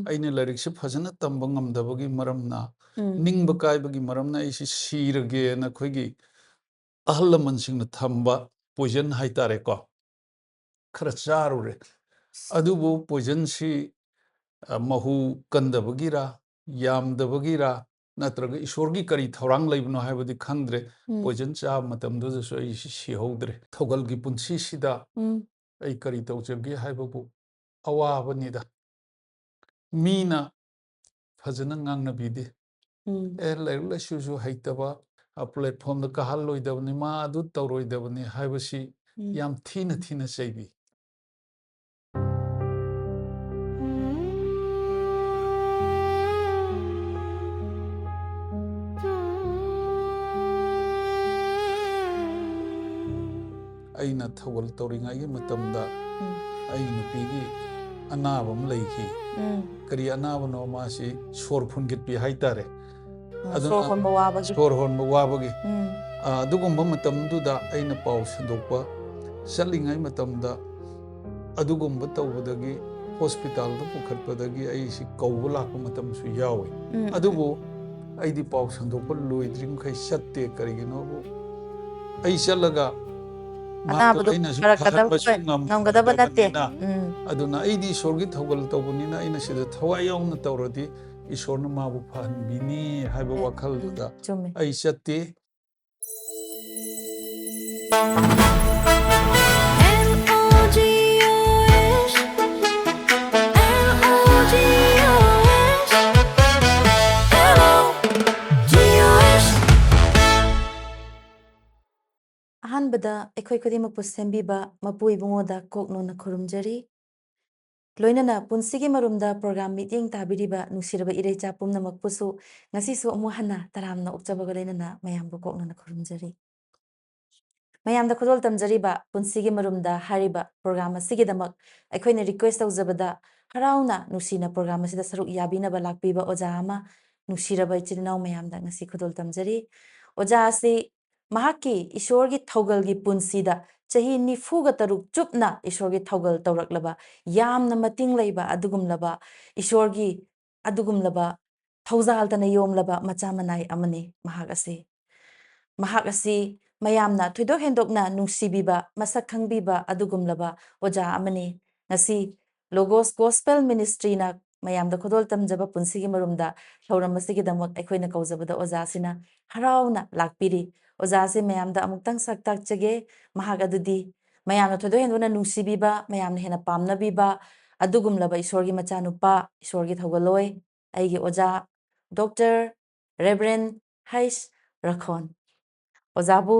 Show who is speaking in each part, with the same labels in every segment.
Speaker 1: ꯑꯩꯅ ꯂꯥꯏꯔꯤꯛꯁꯦ ꯐꯖꯅ ꯇꯝꯕ ꯉꯝꯗꯕꯒꯤ ꯃꯔꯝꯅ ꯅꯤꯡꯕ ꯀꯥꯏꯕꯒꯤ ꯃꯔꯝꯅ ꯑꯩꯁꯤ ꯁꯤꯔꯒꯦꯅ ꯑꯩꯈꯣꯏꯒꯤ ꯑꯍꯜ ꯂꯃꯟꯁꯤꯡꯅ ꯊꯝꯕ ꯄꯣꯏꯖꯟ ꯍꯥꯏꯇꯥꯔꯦꯀꯣ ꯈꯔ ꯆꯥꯔꯨꯔꯦ ꯑꯗꯨꯕꯨ ꯄꯣꯏꯖꯟꯁꯤ ꯃꯍꯨ ꯀꯟꯗꯕꯒꯤꯔ ꯌꯥꯝꯗꯕꯒꯤꯔ ꯅꯠꯇ꯭ꯔꯒ ꯏꯁꯣꯔꯒꯤ ꯀꯔꯤ ꯊꯧꯔꯥꯡ ꯂꯩꯕꯅꯣ ꯍꯥꯏꯕꯗꯤ ꯈꯪꯗ꯭ꯔꯦ ꯄꯣꯏꯖꯟ ꯆꯥꯕ ꯃꯇꯝꯗꯨꯗꯁꯨ ꯑꯩꯁꯤ ꯁꯤꯍꯧꯗ꯭ꯔꯦ ꯊꯧꯒꯜꯒꯤ ꯄꯨꯟꯁꯤꯁꯤꯗ ꯑꯩ ꯀꯔꯤ ꯇꯧꯖꯒꯦ ꯍꯥꯏꯕꯕꯨ ꯑꯋꯥꯕꯅꯤꯗ ꯃꯤꯅ ꯐꯖꯅ ꯉꯥꯡꯅꯕꯤꯗꯦ ꯂꯥꯏꯔꯤꯛ ꯂꯥꯏꯁꯨꯁꯨ ꯍꯩꯇꯕ ꯄ꯭ꯂꯦꯠꯐꯣꯝꯗ ꯀꯥꯍꯜꯂꯣꯏꯗꯕꯅꯤ ꯃꯥ ꯑꯗꯨ ꯇꯧꯔꯣꯏꯗꯕꯅꯤ ꯍꯥꯏꯕꯁꯤ ꯌꯥꯝ ꯊꯤꯅ ꯊꯤꯅ ꯆꯩꯕꯤ ꯑꯩꯅ ꯊꯧꯒꯜ ꯇꯧꯔꯤꯉꯩꯒꯤ ꯃꯇꯝꯗ ꯑꯩ ꯅꯨꯄꯤꯒꯤ ꯑꯅꯥꯕ ꯑꯃ ꯂꯩꯈꯤ ꯀꯔꯤ ꯑꯅꯥꯕꯅꯣ ꯃꯥꯁꯤ ꯁꯣꯔ ꯐꯨꯟꯒꯠꯄꯤ ꯍꯥꯏꯇꯥꯔꯦ ꯑꯗꯨꯅ ꯁꯣꯔ ꯍꯣꯟꯕ ꯋꯥꯕꯒꯤ ꯑꯗꯨꯒꯨꯝꯕ ꯃꯇꯝꯗꯨꯗ ꯑꯩꯅ ꯄꯥꯎ ꯁꯟꯗꯣꯛꯄ ꯆꯠꯂꯤꯉꯩ ꯃꯇꯝꯗ ꯑꯗꯨꯒꯨꯝꯕ ꯇꯧꯕꯗꯒꯤ ꯍꯣꯁꯄꯤꯇꯥꯜꯗ ꯄꯨꯈꯠꯄꯗꯒꯤ ꯑꯩꯁꯤ ꯀꯧꯕ ꯂꯥꯛꯄ ꯃꯇꯝꯁꯨ ꯌꯥꯎꯏ ꯑꯗꯨꯕꯨ ꯑꯩꯗꯤ ꯄꯥꯎ ꯁꯟꯗꯣꯛꯄ ꯂꯣꯏꯗ꯭ꯔꯤꯃꯈꯩ ꯆꯠꯇꯦ ꯀꯔꯤꯒꯤꯅꯣꯕꯨ ꯑꯩ ꯆꯠꯂꯒ ꯑꯩꯅꯁꯨ ꯐꯍꯟꯕꯁꯨ ꯉꯝꯒꯗꯕ ꯅꯠꯇꯦ ꯑꯗꯨꯅ ꯑꯩꯗꯤ ꯏꯁꯣꯔꯒꯤ ꯊꯧꯒꯜ ꯇꯧꯕꯅꯤꯅ ꯑꯩꯅ ꯁꯤꯗ ꯊꯋꯥꯏ ꯌꯥꯎꯅ ꯇꯧꯔꯗꯤ ꯏꯁꯣꯔꯅ ꯃꯥꯕꯨ ꯐꯍꯟꯕꯤꯅꯤ ꯍꯥꯏꯕ ꯋꯥꯈꯜꯗꯨꯗ ꯑꯩ ꯆꯠꯇꯦ
Speaker 2: ꯑꯍꯥꯟꯕꯗ ꯑꯩꯈꯣꯏ ꯈꯨꯗꯤꯡꯃꯛꯄꯨ ꯁꯦꯝꯕꯤꯕ ꯃꯄꯨ ꯏꯕꯨꯡꯉꯣꯗ ꯀꯣꯛꯅꯣꯟꯅ ꯈꯨꯔꯨꯝꯖꯔꯤ ꯂꯣꯏꯅꯅ ꯄꯨꯟꯁꯤꯒꯤ ꯃꯔꯨꯝꯗ ꯄ꯭ꯔꯣꯒ꯭ꯔꯥꯝ ꯃꯤꯠꯌꯦꯡ ꯇꯥꯕꯤꯔꯤꯕ ꯅꯨꯡꯁꯤꯔꯕ ꯏꯔꯩꯆꯥ ꯄꯨꯝꯅꯃꯛꯄꯨꯁꯨ ꯉꯁꯤꯁꯨ ꯑꯃꯨꯛ ꯍꯟꯅ ꯇꯔꯥꯝꯅ ꯑꯣꯛꯆꯕꯒ ꯂꯣꯏꯅꯅ ꯃꯌꯥꯝꯕꯨ ꯀꯣꯛꯅꯣꯟꯅ ꯈꯨꯔꯨꯝꯖꯔꯤ ꯃꯌꯥꯝꯗ ꯈꯨꯗꯣꯜ ꯇꯝꯖꯔꯤꯕ ꯄꯨꯟꯁꯤꯒꯤ ꯃꯔꯨꯝꯗ ꯍꯥꯏꯔꯤꯕ ꯄ꯭ꯔꯣꯒ꯭ꯔꯥꯝ ꯑꯁꯤꯒꯤꯗꯃꯛ ꯑꯩꯈꯣꯏꯅ ꯔꯤꯀ꯭ꯋꯦꯁ ꯇꯧꯖꯕꯗ ꯍꯔꯥꯎꯅ ꯅꯨꯡꯁꯤꯅ ꯄ꯭ꯔꯣꯒ꯭ꯔꯥꯝ ꯑꯁꯤꯗ ꯁꯔꯨꯛ ꯌꯥꯕꯤꯅꯕ ꯂꯥꯛꯄꯤꯕ ꯑꯣꯖꯥ ꯑꯃ ꯅꯨꯡꯁꯤꯔꯕ ꯏꯆꯤꯜ ꯏꯅꯥꯎ ꯃꯌꯥꯝꯗ ꯉꯁꯤ ꯈꯨꯗꯣꯜ ꯇꯝꯖꯔꯤ ꯑꯣꯖꯥ ꯑꯁꯤ ꯃꯍꯥꯛꯀꯤ ꯏꯁꯣꯔꯒꯤ ꯊꯧꯒꯜꯒꯤ ꯄꯨꯟꯁꯤꯗ ꯆꯍꯤ 93 ꯆꯨꯞꯅ ꯏꯁꯣꯔꯒꯤ ꯊꯧꯒꯜ ꯇꯧꯔꯛꯂꯕ ꯌꯥꯝꯅ ꯃꯇꯤꯡ ꯂꯩꯕ ꯑꯗꯨꯒꯨꯝꯂꯕ ꯏꯁꯣꯔꯒꯤ ꯑꯗꯨꯒꯨꯝꯂꯕ ꯊꯧꯖꯥꯜꯇꯅ ꯌꯣꯝꯂꯕ ꯃꯆꯥ ꯃꯅꯥꯏ ꯑꯃꯅꯤ ꯃꯍꯥꯛ ꯑꯁꯤ ꯃꯌꯥꯝꯅ ꯊꯣꯏꯗꯣꯛ ꯍꯦꯟꯗꯣꯛꯅ ꯅꯨꯡꯁꯤꯕꯤꯕ ꯃꯁꯛ ꯈꯪꯕꯤꯕ ꯑꯗꯨꯒꯨꯝꯂꯕ ꯑꯣꯖꯥ ꯑꯃꯅꯤ ꯉꯁꯤ ꯂꯣꯒꯣꯁ ꯒꯣꯁꯄꯦꯜ ꯃꯤꯅꯤꯁꯇ꯭ꯔꯤꯅ ꯃꯌꯥꯝꯗ ꯈꯨꯗꯣꯜ ꯇꯝꯖꯕ ꯄꯨꯟꯁꯤꯒꯤ ꯃꯔꯨꯝꯗ ꯊꯧꯔꯝ ꯑꯁꯤꯒꯤꯗꯃꯛ ꯑꯩꯈꯣꯏꯅ ꯀꯧꯖꯕꯗ ꯑꯣꯖꯥꯁꯤꯅ ꯍꯔꯥꯎꯅ ꯂꯥꯛꯄꯤꯔꯤ ꯑꯣꯖꯥꯁꯤ ꯃꯌꯥꯝꯗ ꯑꯃꯨꯛꯇꯪ ꯁꯛ ꯇꯥꯛꯆꯒꯦ ꯃꯍꯥꯛ ꯑꯗꯨꯗꯤ ꯃꯌꯥꯝꯅ ꯊꯣꯏꯗꯣꯛ ꯍꯦꯟꯗꯣꯛꯅ ꯅꯨꯡꯁꯤꯕꯤꯕ ꯃꯌꯥꯝꯅ ꯍꯦꯟꯅ ꯄꯥꯝꯅꯕꯤꯕ ꯑꯗꯨꯒꯨꯝꯂꯕ ꯏꯁꯣꯔꯒꯤ ꯃꯆꯥꯅꯨꯄꯥ ꯏꯁꯣꯔꯒꯤ ꯊꯧꯒꯜꯂꯣꯏ ꯑꯩꯒꯤ ꯑꯣꯖꯥ ꯗꯣꯛꯇꯔ ꯔꯦꯚꯔꯦꯟ ꯍꯩꯁ ꯔꯈꯣꯟ ꯑꯣꯖꯥꯕꯨ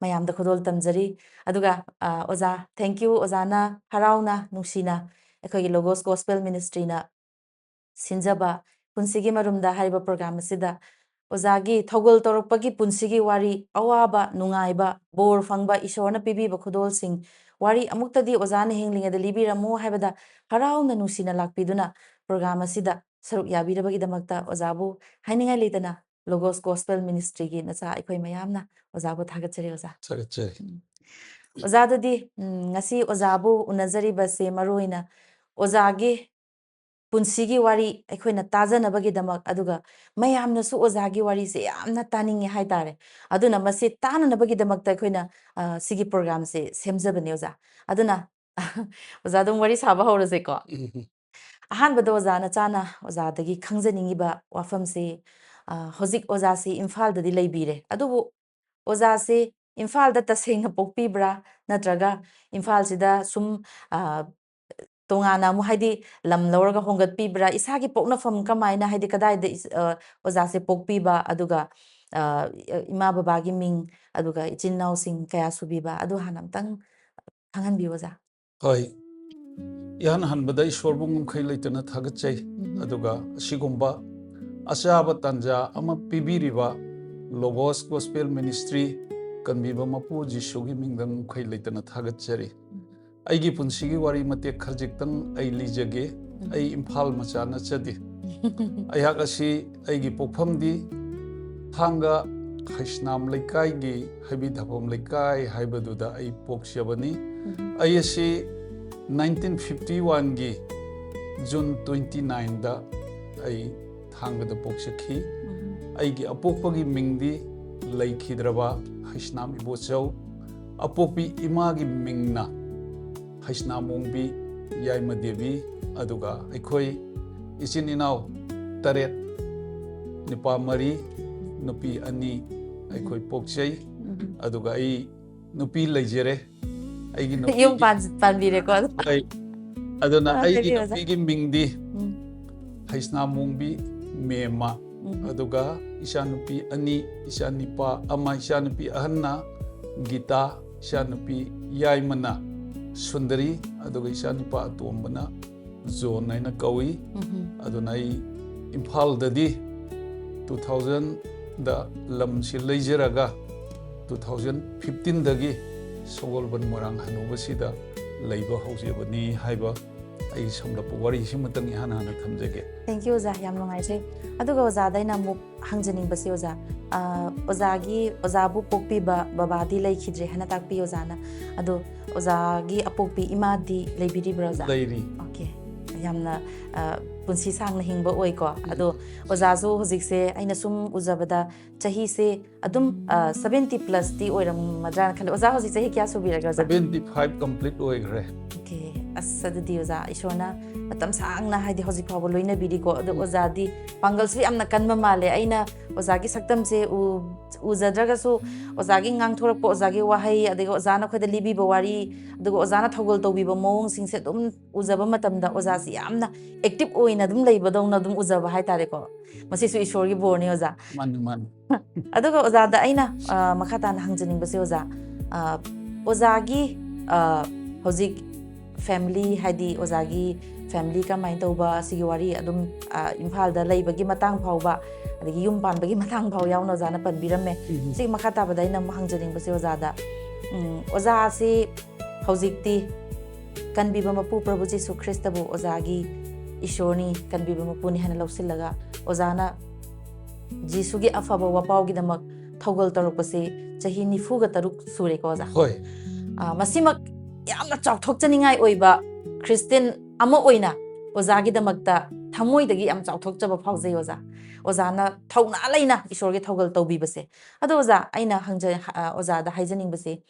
Speaker 2: ꯃꯌꯥꯝꯗ ꯈꯨꯗꯣꯜ ꯇꯝꯖꯔꯤ ꯑꯗꯨꯒ ꯑꯣꯖꯥ ꯊꯦꯡꯛ ꯌꯨ ꯑꯣꯖꯥꯅ ꯍꯔꯥꯎꯅ ꯅꯨꯡꯁꯤꯅ ꯑꯩꯈꯣꯏꯒꯤ ꯂꯣꯒꯣꯁ ꯒꯣꯁꯄꯦꯜ ꯃꯤꯅꯤꯁꯇ꯭ꯔꯤꯅ ꯁꯤꯟꯖꯕ ꯄꯨꯟꯁꯤꯒꯤ ꯃꯔꯨꯝꯗ ꯍꯥꯏꯔꯤꯕ ꯄ꯭ꯔꯣꯒ꯭ꯔꯥꯝ ꯑꯁꯤꯗ ꯑꯣꯖꯥꯒꯤ ꯊꯧꯒꯜ ꯇꯧꯔꯛꯄꯒꯤ ꯄꯨꯟꯁꯤꯒꯤ ꯋꯥꯔꯤ ꯑꯋꯥꯕ ꯅꯨꯡꯉꯥꯏꯕ ꯕꯣꯔ ꯐꯪꯕ ꯏꯁꯣꯔꯅ ꯄꯤꯕꯤꯕ ꯈꯨꯗꯣꯜꯁꯤꯡ ꯋꯥꯔꯤ ꯑꯃꯨꯛꯇꯗꯤ ꯑꯣꯖꯥꯅ ꯍꯤꯡꯂꯤꯉꯩꯗ ꯂꯤꯕꯤꯔꯝꯃꯨ ꯍꯥꯏꯕꯗ ꯍꯔꯥꯎꯅ ꯅꯨꯡꯁꯤꯅ ꯂꯥꯛꯄꯤꯗꯨꯅ ꯄ꯭ꯔꯣꯒ꯭ꯔꯥꯝ ꯑꯁꯤꯗ ꯁꯔꯨꯛ ꯌꯥꯕꯤꯔꯕꯒꯤꯗꯃꯛꯇ ꯑꯣꯖꯥꯕꯨ ꯍꯥꯏꯅꯤꯡꯉꯥꯏ ꯂꯩꯇꯅ ꯂꯣꯒꯣꯁ ꯒꯣꯁꯄꯦꯜ ꯃꯤꯅꯤꯁꯇ꯭ꯔꯤꯒꯤ ꯅꯆꯥ ꯑꯩꯈꯣꯏ ꯃꯌꯥꯝꯅ ꯑꯣꯖꯥꯕꯨ ꯊꯥꯒꯠꯆꯔꯤ ꯑꯣꯖꯥ ꯑꯣꯖꯥꯗꯨꯗꯤ ꯉꯁꯤ ꯑꯣꯖꯥꯕꯨ ꯎꯅꯖꯔꯤꯕꯁꯦ ꯃꯔꯨꯑꯣꯏꯅ ꯑꯣꯖꯥꯒꯤ ꯄꯨꯟꯁꯤꯒꯤ ꯋꯥꯔꯤ ꯑꯩꯈꯣꯏꯅ ꯇꯥꯖꯅꯕꯒꯤꯗꯃꯛ ꯑꯗꯨꯒ ꯃꯌꯥꯝꯅꯁꯨ ꯑꯣꯖꯥꯒꯤ ꯋꯥꯔꯤꯁꯦ ꯌꯥꯝꯅ ꯇꯥꯅꯤꯡꯉꯦ ꯍꯥꯏꯇꯥꯔꯦ ꯑꯗꯨꯅ ꯃꯁꯤ ꯇꯥꯅꯅꯕꯒꯤꯗꯃꯛꯇ ꯑꯩꯈꯣꯏꯅ ꯁꯤꯒꯤ ꯄ꯭ꯔꯣꯒ꯭ꯔꯥꯝꯁꯦ ꯁꯦꯝꯖꯕꯅꯦ ꯑꯣꯖꯥ ꯑꯗꯨꯅ ꯑꯣꯖꯥ ꯑꯗꯨꯝ ꯋꯥꯔꯤ ꯁꯥꯕ ꯍꯧꯔꯁꯦꯀꯣ ꯑꯍꯥꯟꯕꯗ ꯑꯣꯖꯥꯅ ꯆꯥꯅ ꯑꯣꯖꯥꯗꯒꯤ ꯈꯪꯖꯅꯤꯡꯉꯤꯕ ꯋꯥꯐꯝꯁꯤ ꯍꯧꯖꯤꯛ ꯑꯣꯖꯥꯁꯤ ꯏꯝꯐꯥꯜꯗꯗꯤ ꯂꯩꯕꯤꯔꯦ ꯑꯗꯨꯕꯨ ꯑꯣꯖꯥꯁꯤ ꯏꯝꯐꯥꯜꯗ ꯇꯁꯦꯡꯅ ꯄꯣꯛꯄꯤꯕ꯭ꯔꯥ ꯅꯠꯇ꯭ꯔꯒ ꯏꯝꯐꯥꯜꯁꯤꯗ ꯁꯨꯝ ꯇꯣꯉꯥꯟꯅ ꯑꯃꯨꯛ ꯍꯥꯏꯗꯤ ꯂꯝ ꯂꯧꯔꯒ ꯍꯣꯡꯒꯠꯄꯤꯕ꯭ꯔꯥ ꯏꯁꯥꯒꯤ ꯄꯣꯛꯅꯐꯝ ꯀꯃꯥꯏꯅ ꯍꯥꯏꯗꯤ ꯀꯗꯥꯏꯗ ꯑꯣꯖꯥꯁꯦ ꯄꯣꯛꯄꯤꯕ ꯑꯗꯨꯒ ꯏꯃꯥ ꯕꯕꯥꯒꯤ ꯃꯤꯡ ꯑꯗꯨꯒ ꯏꯆꯤꯟ ꯏꯅꯥꯎꯁꯤꯡ ꯀꯌꯥ ꯁꯨꯕꯤꯕ ꯑꯗꯨ ꯍꯥꯟꯅ ꯑꯝꯇꯪ ꯈꯪꯍꯟꯕꯤꯌꯨ ꯑꯣꯖꯥ
Speaker 1: ꯍꯣꯏ ꯏꯍꯥꯟ ꯍꯥꯟꯕꯗ ꯏꯁꯣꯔꯕꯨ ꯉꯝꯈꯩ ꯂꯩꯇꯅ ꯊꯥꯒꯠꯆꯩ ꯑꯗꯨꯒ ꯑꯁꯤꯒꯨꯝꯕ ꯑꯆꯥꯕ ꯇꯥꯟꯖꯥ ꯑꯃ ꯄꯤꯕꯤꯔꯤꯕ ꯂꯣꯒꯣꯁ ꯒꯣꯁꯄꯦꯜ ꯃꯤꯅꯤꯁꯇ꯭ꯔꯤ ꯀꯟꯕꯤꯕ ꯃꯄꯨ ꯖꯤꯁꯨꯒꯤ ꯃꯤꯡꯗ ꯉꯝꯈꯩ ꯂꯩꯇꯅ ꯊꯥꯒꯠꯆꯔꯤ ꯑꯩꯒꯤ ꯄꯨꯟꯁꯤꯒꯤ ꯋꯥꯔꯤ ꯃꯇꯦꯛ ꯈꯖꯤꯛꯇꯪ ꯑꯩ ꯂꯤꯖꯒꯦ ꯑꯩ ꯏꯝꯐꯥꯜ ꯃꯆꯥ ꯅꯠꯆꯗꯦ ꯑꯩꯍꯥꯛ ꯑꯁꯤ ꯑꯩꯒꯤ ꯄꯣꯛꯐꯝꯗꯤ ꯊꯥꯡꯒ ꯈꯩꯁꯅꯥꯝ ꯂꯩꯀꯥꯏꯒꯤ ꯍꯩꯕꯤꯊꯥꯐꯝ ꯂꯩꯀꯥꯏ ꯍꯥꯏꯕꯗꯨꯗ ꯑꯩ ꯄꯣꯛꯆꯕꯅꯤ ꯑꯩ ꯑꯁꯤ 1951ꯒꯤ June 29 da ai thangda pokshakhi ai gi apokpagi mingdi laikhidraba haisnam ibochau apopi ima gi mingna haisnam mongbi yaima devi aduga aikhoi isin inau taret nipa mari nupi ani aikhoi pokchai aduga ai nupi leijere ai gi nupi
Speaker 2: yung panbire ko
Speaker 1: ai aduna ai gi nupi gi mingdi haisnam mongbi mema aduga ishanupi ani ishanipa ama ishanupi ahanna gita ishanupi yaimana sundari aduga ishanipa atombana zone naina kawi aduna ai imphal dadi 2000 da lamsi leijeraga 2015 dagi sogolban morang hanubasida leiba haujebani haiba ai samlap wari simatang hana hana thamjage.
Speaker 2: Thank you Oza, yam nungaijai. Aduga Oza daina muk hangjaning basi Oza. Ozabu pokpiba babadi laikhidre hana takpi Ozana. Adu Ozagi apokpi imadi leibiribra Oza.
Speaker 1: Leiri.
Speaker 2: Okay. Yamna punsi sangna hingba oiko. Adu Ozazu hojikse aina sum uzabada chahi se adum 70 plus ti oiram madran khale. Oza hojik chahi kya subiraga Oza?
Speaker 1: 75 complete oigre.
Speaker 2: Okay. Asadi Oza ishona matam sangna haidi hojik phaba loina bidiko adu Oza di pangalsi amna kanma male aina Ozagi saktam se uzadraga su Ozagi ngang thorak po Ozagi wahai adigo Ozana khoida libi bawari adigo Ozana thogol tobiba mong singse dum uzaba matamda Ozasi amna active oina dum leibadong na dum uzaba hai tare ko masi su ishorgi borni Oza
Speaker 1: Man
Speaker 2: adugo Oza da aina makhata na hangjaning base Oza Ozagi hojik family haidi Ozagi family ka main tauba sigi wari adum imphal da leibagi matang phauba adigi yum panbagi matang phau yauna Ozana panbirame sig makhata badai na hangjaning base Oza da Oza si hojikti kanbiba mapu Prabhu Jesu Christa bu Ozagi ishorni kanbiba mapu ni hana lausilaga Ozana Jesu gi afaba wapau gi damak thogol taruk base chahi nifu ga taruk sure ko Oza
Speaker 1: hoi
Speaker 2: masimak yamna chawthok chaningai oiba Christian ama oina Ozagi damakta thamoidagi yam chawthok chaba phaujai Oza Ozana thawna leina ishorgi thogol tawbi base ado Oza aina hangja Oza da haijaning base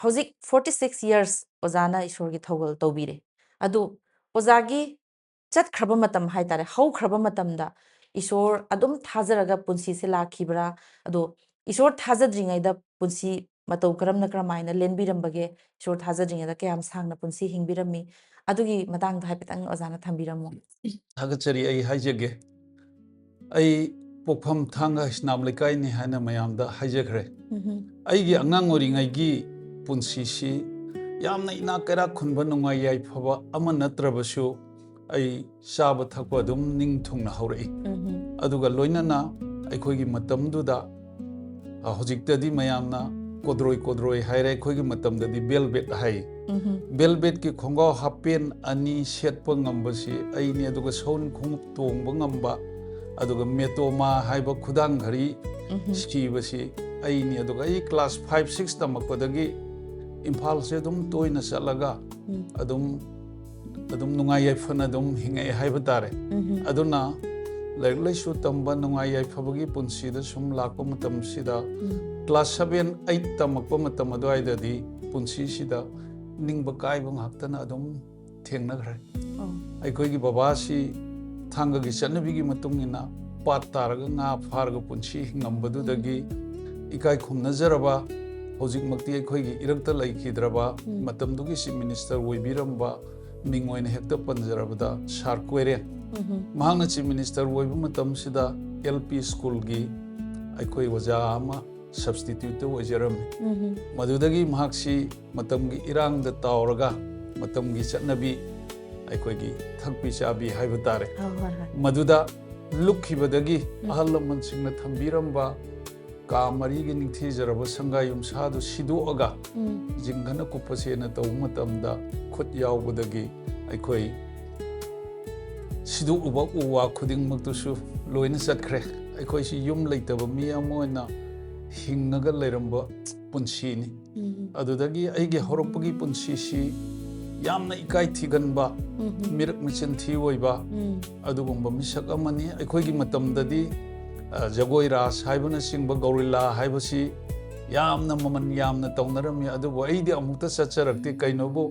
Speaker 2: hojik 46 years Ozana ishorgi thogol tawbire adu Ozagi chat khraba matam haitare hau khraba matam da ishor adum thajaraga punsi se lakhibra ado ishor thajadringai da punsi matau karamna kramaina lenbirambage ishor thajadringai da kayam sangna punsi hingbirami adugi matang da haipetang Ozana thambiramo
Speaker 1: thagachari ai haijage ai pokpham thanga hisnam lekai ni hana mayam da haijagre ai gi angang oringai gi punsi si yamna ina kara khunba nungai yai phaba ama natrabasu ai saba thakwa dum ning thungna haurai aduga loinana aikhoigi matamduda hojiktadi mayamna kodroi haire khoigi matamdadi velvet hai velvet ki khonga hapen ani setpa ngambasi aini aduga soun khong tongba ngamba aduga metoma haiba khudang ghari skibasi aini aduga ai class 5 6 tamakpadagi imphal se dum toina salaga adum nungai yaifana dum hingai haiba tare aduna laisu tamba nungai yaifabagi punsi da sum lakpa matam sida class 7 8 tamakpa matam adwaidadi punsi sida ningba kaiba ngaktana adum thengnaghre aikhoigi baba si thangagi chanabigi matungina pat taraga nga pharga punsi ngambadudagi ikai khumnajaraba hojik makti aikhoigi irakta laikhidraba matamdugi si minister oibiramba mingoina hekta panjarabada sarkoire mahangna chief minister oibu matam sida LP school gi aikhoi waja ama substitute oijaram madudagi mahaksi matamgi irang da tawraga matamgi chatnabi aikhoi gi thakpi chabi haiba tare maduda lukhibadagi ahallaman singna thambiramba ka marigi ningthi jaraba sangayum sadu sidoaga jingana kupasena taw matamda khut yaubadagi aikhoi sidu uba uwa khuding maktusu loina chatkre aikhoi si yum leitaba mi amoina hingaga leiramba punsi ni adudagi aigi horopagi punsi si yamna ikai thiganba mirak michin thi oiba adugumba misak amani akhoi gi matamdadi jagoi ras haibana singba gorilla haibasi yamna maman yamna tawnarami adubu aidi amukta chacharakti kainobu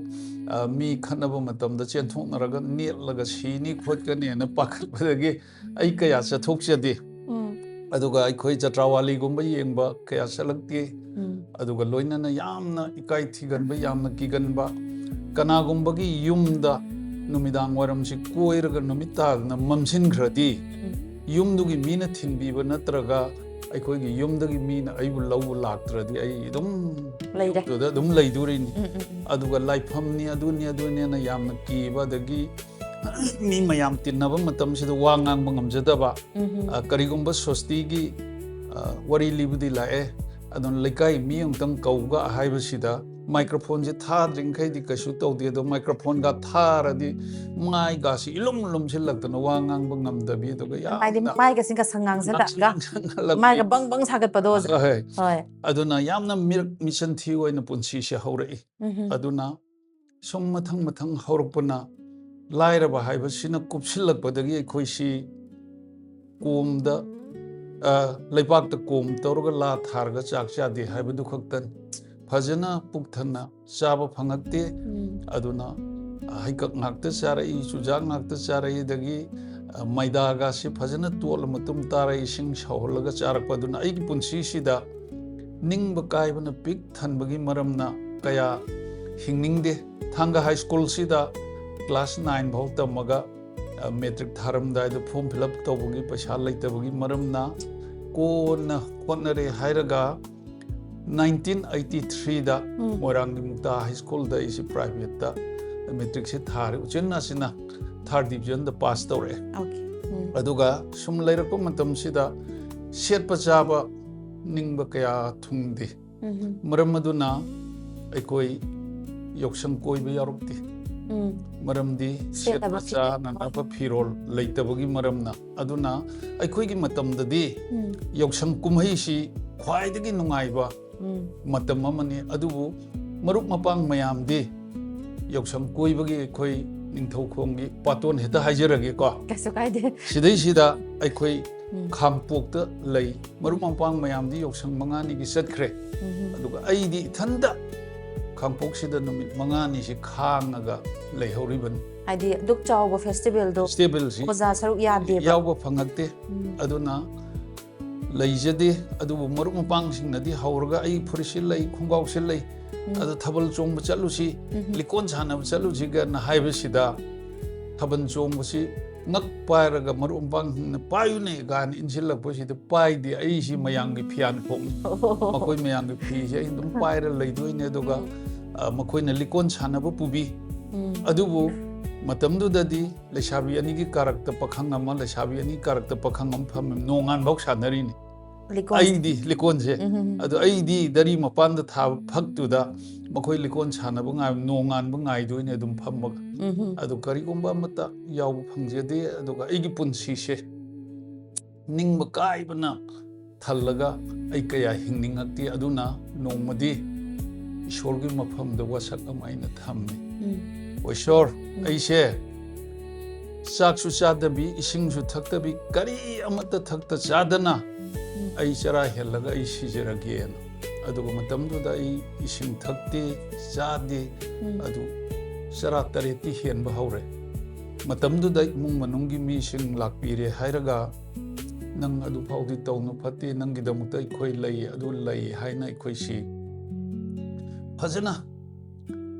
Speaker 1: mi khanaba matamda chenthoknaraga netlaga sini khotkani na pakhatbadagi ai kaya chathokchadi aduga akhoi jatrawali gumba yengba kaya salakti aduga loinana yamna ikai thiganba yamna kiganba kanagumbagi yumda numidang waramsi koiraga numitagna mamsinkradi yumdugi mina thinbiba natraga aikoigi yumdagi mina aibu lawu laktradi ai dum leide dum leidurini aduga laifamni aduni na yamna kiba dagi mi mayam tinnaba matamsida wa ngang bangamjadaba karigumba sostigi wari libudi lae adon lekai mi ungtang kauga haibasida microphone je thadringkai di kasu tawde do microphone ga tharadi mai ga si ilum lum silaktana wa ngang bangamdabi do ga ya
Speaker 2: mai ga singa sangang zada ga mai ga bang bang sagat pado
Speaker 1: hoy aduna yamna mir mission thi oina punsi se haurai aduna som mathang haurupna lairaba haibasina kupsilakpadagi khoisi komda leibakta kom tawraga la tharga chak chadi haibadu khaktan fajana pukthana chaba phangakte aduna haikak ngakta charai chujak ngakta charai dagi maida ga si fajana tol matum tarai sing sawlaga charakpa aduna ai punsi sida ningba kaibana pik thanbagi maramna kaya hingningde thanga high school sida class 9 bhau tamaga metric tharamdai do form fill up tawbugi paisa laitabagi maramna kona hotnare hairaga 1983 da Morangi Mukta High School da isi private da metric se thare uchenna sina third division da pass tawre aduga sum lairakpa matam sida set pachaba ningba kaya thungdi maram aduna aikoi yoksang koiba yarukti maramdi set pacha nanapa phirol leitabagi maramna aduna aikoi gi matamdadi yoksang kumhai si khwaidagi nungaiba matam amani adubu marup mapang mayamdi yoksang koibagi khoi ningthau khongi paton heta haijarage ko
Speaker 2: kasu kaide
Speaker 1: sidai sida aikhoi khangpokta lei marup mapang mayamdi yoksang mangani gi satkre aduga aidi thanda khangpok sida numit mangani si khangaga leihoriban
Speaker 2: aidi duk chawba festival do
Speaker 1: si
Speaker 2: oza saruk yade
Speaker 1: yawba phangakte aduna leijade adubu marup mapang singnadi hauraga ai fursil lei khungau sil lei adu thabal chongba chalusi likon chana chalusi ga na haibasida thaban chongbusi ngak pairaga marup mapang na payune gan insilakposida paidi ai si mayangi phian khong makoi mayangi phi se indum paira leidoine aduga makoina likon chana ba pubi adubu matamdu dadi lesabi ani gi karakta pakhang ama lesabi ani karakta pakhang am pham nongan bok sanarini aidi likon je adu aidi dari mapan da tha phaktu da makoi likon chana bu ngai nongan bu ngai doine adum phammaga adu kari gumba mata yaw phangjede aduga aigi punsi se ningba kaibana thallaga ai kaya hingningakti aduna nongmadi ishorgi mafam da wasak amaina thamne oishor aise saksu chadabi isingsu thaktabi kari amata thakta chadana ai chara helaga ai sijiragena aduga matamduda ai ising thakte chade adu chara tareti henba haure matamduda mung manungi mi sing lakpire hairaga nang adu faudi tawnu phate nangi damukta ikhoi lei adu lei haina ikhoi si fajana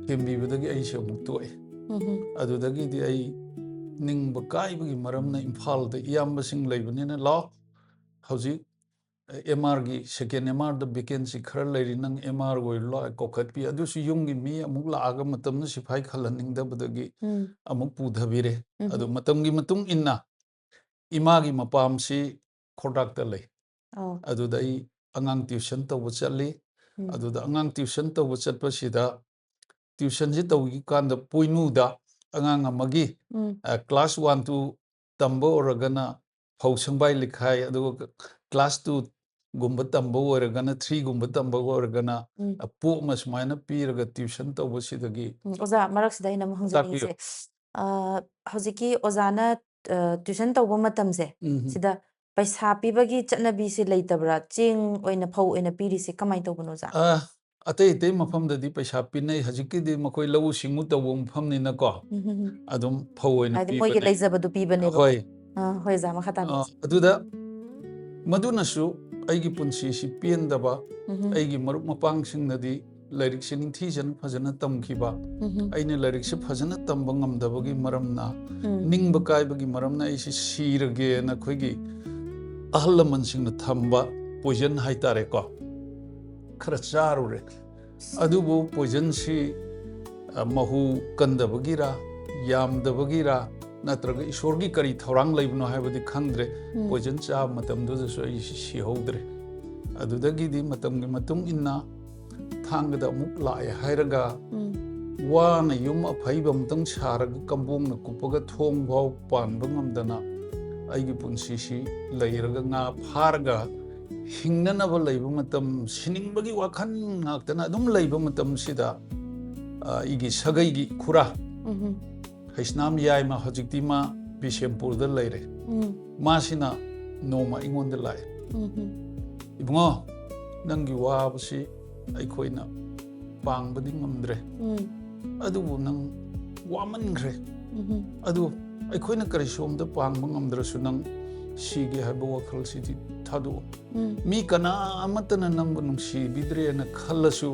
Speaker 1: hembibadagi ai se muktoe adudagi di ai ningba kaibagi maramna imphal da iyamba sing leibanina law hauji MR gi second MR da vacancy khara leiri nang MR goi lo kokhat pi adu su yungi mi amuk la aga matam na sifai khalaning da badagi amuk pu dhabire adu matam gi matung inna ima gi mapam si khodak ta lei adu dai angang tuition tawba chatli adu da angang tuition tawba chatpa sida tuition ji tawgi kan da poinu da angang amagi class 1 to tamba oragana phau sangbai likhai adu class 2 gumba tamba oiragana 3 gumba tamba oiragana po ma sumaina piraga tuition tawbasidagi
Speaker 2: oza maraksida ina ma hangjaningse hojiki ozana tuition tawba matamse sida paisa pibagi chatnabi se leitabra ching oina phau oina pirise kamai tawbano za
Speaker 1: atay mafamdadi paisa pinay hajikidi makoy lawu singu tawba mafamnina ko adum phau oina
Speaker 2: pi moy ge leijabadu pibane ba
Speaker 1: hoy
Speaker 2: hoy za ma khata
Speaker 1: aduda madunasu aigi punsi si piendaba aigi marup mapang singnadi lairik sining thijan phajana tamkhiba aina lairik se phajana tamba ngamdabagi maramna ningba kaibagi maramna aisi sirage na khoigi ahlaman singna thamba poison haitare ko khara charure adubu poison si mahu kandabagira yamdabagira natraga isorgi kari thorang laibno haibadi khangdre poison cha matamdu so aisi si hodre adudagi di matamgi matung inna thangda amuk lae hairaga wana yum aphaiba mtang charaga kambung na kupaga thong bhaw panba ngamdana aigi punsi si leiraga nga pharga hingnanaba leiba matam siningbagi wakhan ngaktana adum leiba matam sida igi sagai gi khura haisnam yai ma hojikti ma Bishempur da leire masina noma ingonda lai ibungo nangi wabasi ꯑꯩꯈꯣꯏꯅ ꯄꯥꯡꯕꯗꯤ ꯉꯝꯗ꯭ꯔꯦ ꯑꯗꯨꯕꯨ ꯅꯪ ꯋꯥꯃꯟꯈ꯭ꯔꯦ ꯑꯗꯨ ꯑꯩꯈꯣꯏꯅ ꯀꯔꯤꯁꯣꯝꯗ ꯄꯥꯡꯕ ꯉꯝꯗ꯭ꯔꯁꯨ ꯅꯪ ꯁꯤꯒꯦ ꯍꯥꯏꯕ ꯋꯥꯈꯜꯁꯤꯗꯤ ꯊꯥꯗꯣꯛꯑꯣ ꯃꯤ ꯀꯅꯥ ꯑꯃꯠꯇꯅ ꯅꯪꯕꯨ ꯅꯨꯡꯁꯤꯕꯤꯗ꯭ꯔꯦꯅ ꯈꯜꯂꯁꯨ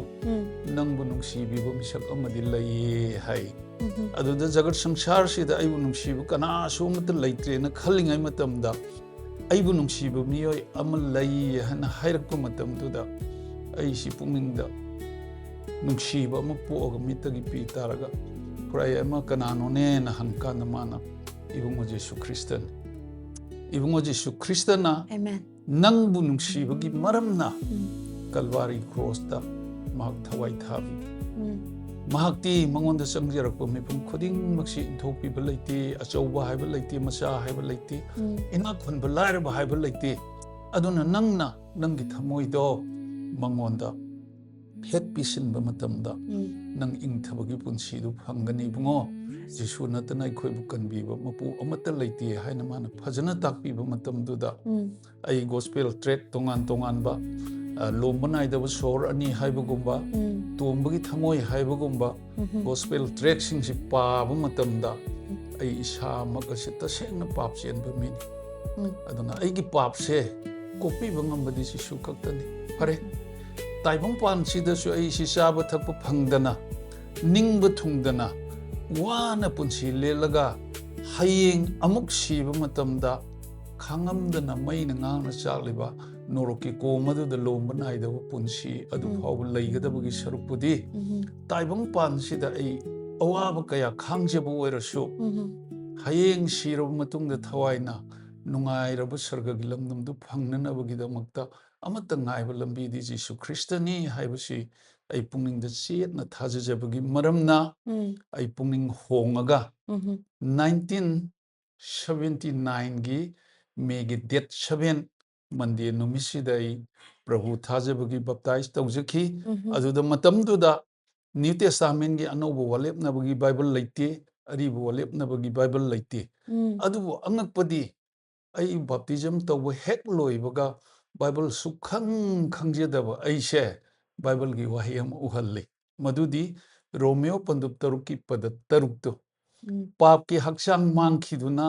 Speaker 1: ꯅꯪꯕꯨ ꯅꯨꯡꯁꯤꯕꯤꯕ ꯃꯤꯁꯛ ꯑꯃꯗꯤ ꯂꯩꯌꯦ ꯍꯥꯏ ꯑꯗꯨꯗ ꯖꯒꯠ ꯁꯪꯁꯥꯔꯁꯤꯗ ꯑꯩꯕꯨ ꯅꯨꯡꯁꯤꯕ ꯀꯅꯥꯁꯨ ꯑꯃꯠꯇ ꯂꯩꯇ꯭ꯔꯦꯅ ꯈꯜꯂꯤꯉꯩ ꯃꯇꯝꯗ ꯑꯩꯕꯨ ꯅꯨꯡꯁꯤꯕ ꯃꯤꯑꯣꯏ ꯑꯃ ꯂꯩ ꯍꯥꯏꯅ ꯍꯥꯏꯔꯛꯄ ꯃꯇꯝꯗꯨꯗ ꯑꯩꯁꯤ ꯄꯨꯛꯅꯤꯡꯗ ꯅꯨꯡꯁꯤꯕ ꯑꯃ ꯄꯣꯛꯑꯒ ꯃꯤꯠꯇꯒꯤ ꯄꯤ ꯇꯥꯔꯒ ꯈꯨꯔꯥꯏ ꯑꯃ ꯀꯅꯥꯅꯣꯅꯦꯅ ꯍꯪꯀꯥꯟꯗ ꯃꯥꯅ ꯏꯕꯨꯡꯉꯣ ꯖꯤꯁꯨ ꯈ꯭ꯔꯤꯁꯇꯅꯤ ꯏꯕꯨꯡꯉꯣ ꯖꯤꯁꯨ ꯈ꯭ꯔꯤꯁꯇꯅ ꯅꯪꯕꯨ ꯅꯨꯡꯁꯤꯕꯒꯤ ꯃꯔꯝꯅ ꯀꯜꯕꯥꯔꯤ ꯀ꯭ꯔꯣꯁꯇ ꯃꯍꯥꯛ ꯊꯋꯥꯏ ꯊꯥꯕꯤ ꯃꯍꯥꯛꯇꯤ ꯃꯉꯣꯟꯗ ꯆꯪꯖꯔꯛꯄ ꯃꯤꯄꯨꯝ ꯈꯨꯗꯤꯡꯃꯛꯁꯤ ꯏꯟꯊꯣꯛꯄꯤꯕ ꯂꯩꯇꯦ ꯑꯆꯧꯕ ꯍꯥꯏꯕ ꯂꯩꯇꯦ ꯃꯆꯥ ꯍꯥꯏꯕ ꯂꯩꯇꯦ ꯏꯅꯥꯛ ꯈꯨꯟꯕ ꯂꯥꯏꯔꯕ ꯍꯥꯏꯕ ꯂꯩꯇꯦ ꯑꯗꯨꯅ ꯅꯪꯅ ꯅꯪꯒꯤ ꯊꯃꯣꯏꯗꯣ ꯃꯉꯣꯟꯗ ꯍꯦꯛ ꯄꯤꯁꯤꯟꯕ ꯃꯇꯝꯗ ꯅꯪ ꯏꯪꯊꯕꯒꯤ ꯄꯨꯟꯁꯤꯗꯨ ꯐꯪꯒꯅꯤ ꯏꯕꯨꯡꯉꯣ ꯖꯤꯁꯨ ꯅꯠꯇꯅ ꯑꯩꯈꯣꯏꯕꯨ ꯀꯟꯕꯤꯕ ꯃꯄꯨ ꯑꯃꯠꯇ ꯂꯩꯇꯦ ꯍꯥꯏꯅ ꯃꯥꯅ ꯐꯖꯅ ꯇꯥꯛꯄꯤꯕ ꯃꯇꯝꯗꯨꯗ ꯑꯩ ꯒꯣꯁꯄꯦꯜ ꯇ꯭ꯔꯦꯛ ꯇꯣꯉꯥꯟ ꯇꯣꯉꯥꯟꯕ ꯂꯣꯝꯕ ꯅꯥꯏꯗꯕ ꯁꯣꯔ ꯑꯅꯤ ꯍꯥꯏꯕꯒꯨꯝꯕ ꯇꯣꯝꯕꯒꯤ ꯊꯃꯣꯏ ꯍꯥꯏꯕꯒꯨꯝꯕ ꯒꯣꯁꯄꯦꯜ ꯇ꯭ꯔꯦꯛꯁꯤꯡꯁꯤ ꯄꯥꯕ ꯃꯇꯝꯗ ꯑꯩ ꯏꯁꯥꯃꯛ ꯑꯁꯤ ꯇꯁꯦꯡꯅ ꯄꯥꯞ ꯆꯦꯟꯕ ꯃꯤꯅꯤ ꯑꯗꯨꯅ ꯑꯩꯒꯤ ꯄꯥꯞꯁꯦ ꯀꯣꯛꯄꯤꯕ ꯉꯝꯕꯗꯤ ꯖꯤꯁꯨ ꯈꯛꯇꯅꯤ ꯐꯔꯦ ꯇꯥꯏꯕꯪꯄꯥꯟꯁꯤꯗꯁꯨ ꯑꯩꯁꯤ ꯆꯥꯕ ꯊꯛꯄ ꯐꯪꯗꯅ ꯅꯤꯡꯕ ꯊꯨꯡꯗꯅ ꯋꯥꯅ ꯄꯨꯟꯁꯤ ꯂꯦꯜꯂꯒ ꯍꯌꯦꯡ ꯑꯃꯨꯛ ꯁꯤꯕ ꯃꯇꯝꯗ ꯈꯥꯡꯉꯝꯗꯅ ꯃꯩꯅ ꯉꯥꯡꯅ ꯆꯥꯛꯂꯤꯕ ꯅꯣꯔꯣꯛꯀꯤ ꯀꯣꯝ ꯑꯗꯨꯗ ꯂꯣꯝꯕ ꯅꯥꯏꯗꯕ ꯄꯨꯟꯁꯤ ꯑꯗꯨ ꯐꯥꯎꯕ ꯂꯩꯒꯗꯕꯒꯤ ꯁꯔꯨꯛꯄꯨꯗꯤ ꯇꯥꯏꯕꯪꯄꯥꯟꯁꯤꯗ ꯑꯩ ꯑꯋꯥꯕ ꯀꯌా ꯈꯥꯡꯖꯕ ꯑꯣꯏꯔꯁꯨ ꯍꯌꯦꯡ ꯁꯤꯔꯕ ꯃꯇꯨꯡꯗ ꯊꯋꯥꯏꯅ ꯅꯨꯡꯉꯥꯏꯔꯕ ꯁꯔꯒꯒꯤ ꯂꯝꯗꯝꯗꯨ ꯐꯪꯅꯅꯕꯒꯤꯗꯃꯛꯇ ꯑꯃꯠꯇ ꯉꯥꯏꯕ ꯂꯝꯕꯤꯗꯤ ꯖꯤꯁꯨ ꯈ꯭ꯔꯤꯁꯇꯅꯤ ꯍꯥꯏꯕꯁꯤ ꯑꯩ ꯄꯨꯛꯅꯤꯡꯗ ꯆꯦꯠꯅ ꯊꯥꯖꯖꯕꯒꯤ ꯃꯔꯝꯅ ꯑꯩ ꯄꯨꯛꯅꯤꯡ ꯍꯣꯡꯉꯒ 1979ꯒꯤ ꯃꯦꯒꯤ ꯗꯦꯠ 7 ꯃꯟꯗꯦ ꯅꯨꯃꯤꯠꯁꯤꯗ ꯑꯩ ꯄ꯭ꯔꯚꯨ ꯊꯥꯖꯕꯒꯤ ꯕꯞꯇꯥꯏꯖ ꯇꯧꯖꯈꯤ ꯑꯗꯨꯗ ꯃꯇꯝꯗꯨꯗ ꯅ꯭ꯌꯨ ꯇꯦꯁꯇꯥꯃꯦꯟꯒꯤ ꯑꯅꯧꯕ ꯋꯥꯂꯦꯞꯅꯕꯒꯤ ꯕꯥꯏꯕꯜ ꯂꯩꯇꯦ ꯑꯔꯤꯕ ꯋꯥꯂꯦꯞꯅꯕꯒꯤ ꯕꯥꯏꯕꯜ ꯂꯩꯇꯦ ꯑꯗꯨꯕꯨ ꯑꯉꯛꯄꯗꯤ ꯑꯩ ꯕꯞꯇꯤꯖꯝ ꯇꯧꯕ ꯍꯦꯛ ꯂꯣꯏꯕꯒ बाइबल सुखंग खंगजेदब ऐसे बाइबल की वही हम उहल्ली मधुदी रोमियो पंदुप तरुक की पद तरुक तो पाप की हक्सांग मांगखिदुना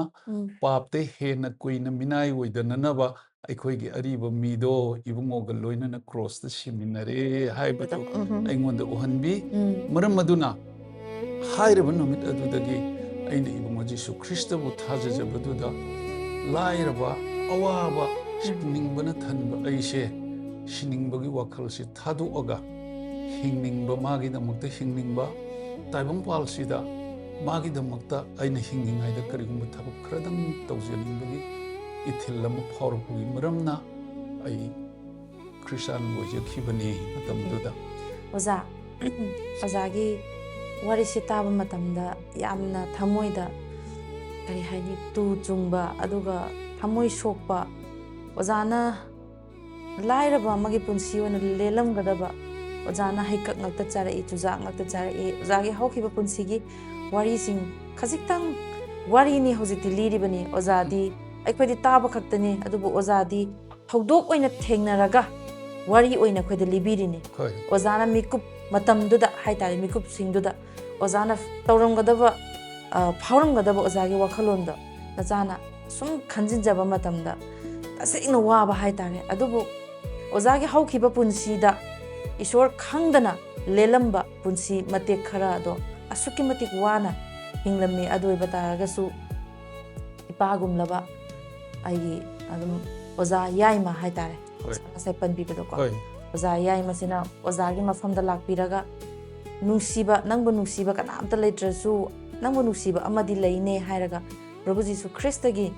Speaker 1: पापते हेन कुइन मिनाई ओइदननबा अखोई की अरीब मीदो इबुंगोग लोइनना क्रॉस द सेमिनरी हाइबतो अइंगोंद उहनबी मरम मदुना हाइरब नुमित अदुदगी अइना इबुंगो जिसु ख्रिस्टबु थाजजबदुदा लाइरबा अवाबा सिनिंगबना थनबा ऐसे सिनिंगबगी वखलसि थादोअगा हिंगनिंगबा मागिदमक्ता हिंगनिंगबा ताइबंपालसिदा मागिदमक्ता अइना हिंगिंगाइदा करिगुंबा थबक खरदंग तौजनिंगबगी इथिल अमा फावरपगी मरमना अइ क्रिस्टियन ओइजखिबनी मतमदुदा
Speaker 2: ओजा ओजागी वारिसि ताबा मतमदा यामना थमोइदा करि हाइनि तु चुंगबा अदुगा थमोइ सोकबा ओजाना lairaba amagi punsi oina lelamgadaba ojana haikak ngakta charai chuja ngakta charai ojagi haukiba punsigi wari sing khajiktang wari ni hojiti liribani ojadi aikhodi taba khaktani adubu ojadi thaudok oina thengnaraga wari oina khoida libirini ojana mikup matamduda haitari mikup singduda ojana tauramgadaba phauramgadaba ojagi wakhalonda najana sum khanjinjaba matamda tasengna waba haitare adubu ojagi haukiba punsida ishor khangdana lelamba punsi matek khara do asuki matik wana hinglami adoi bataragasu ipagumlaba ai adum oza yaima haitare sai panbibedo ko oza yaima sina ozagi mafamda lakpiraga nungsiba nangbu nungsiba kanamta leitrasu nangbu nungsiba amadi leine hairaga Prabhu Jisu Christagi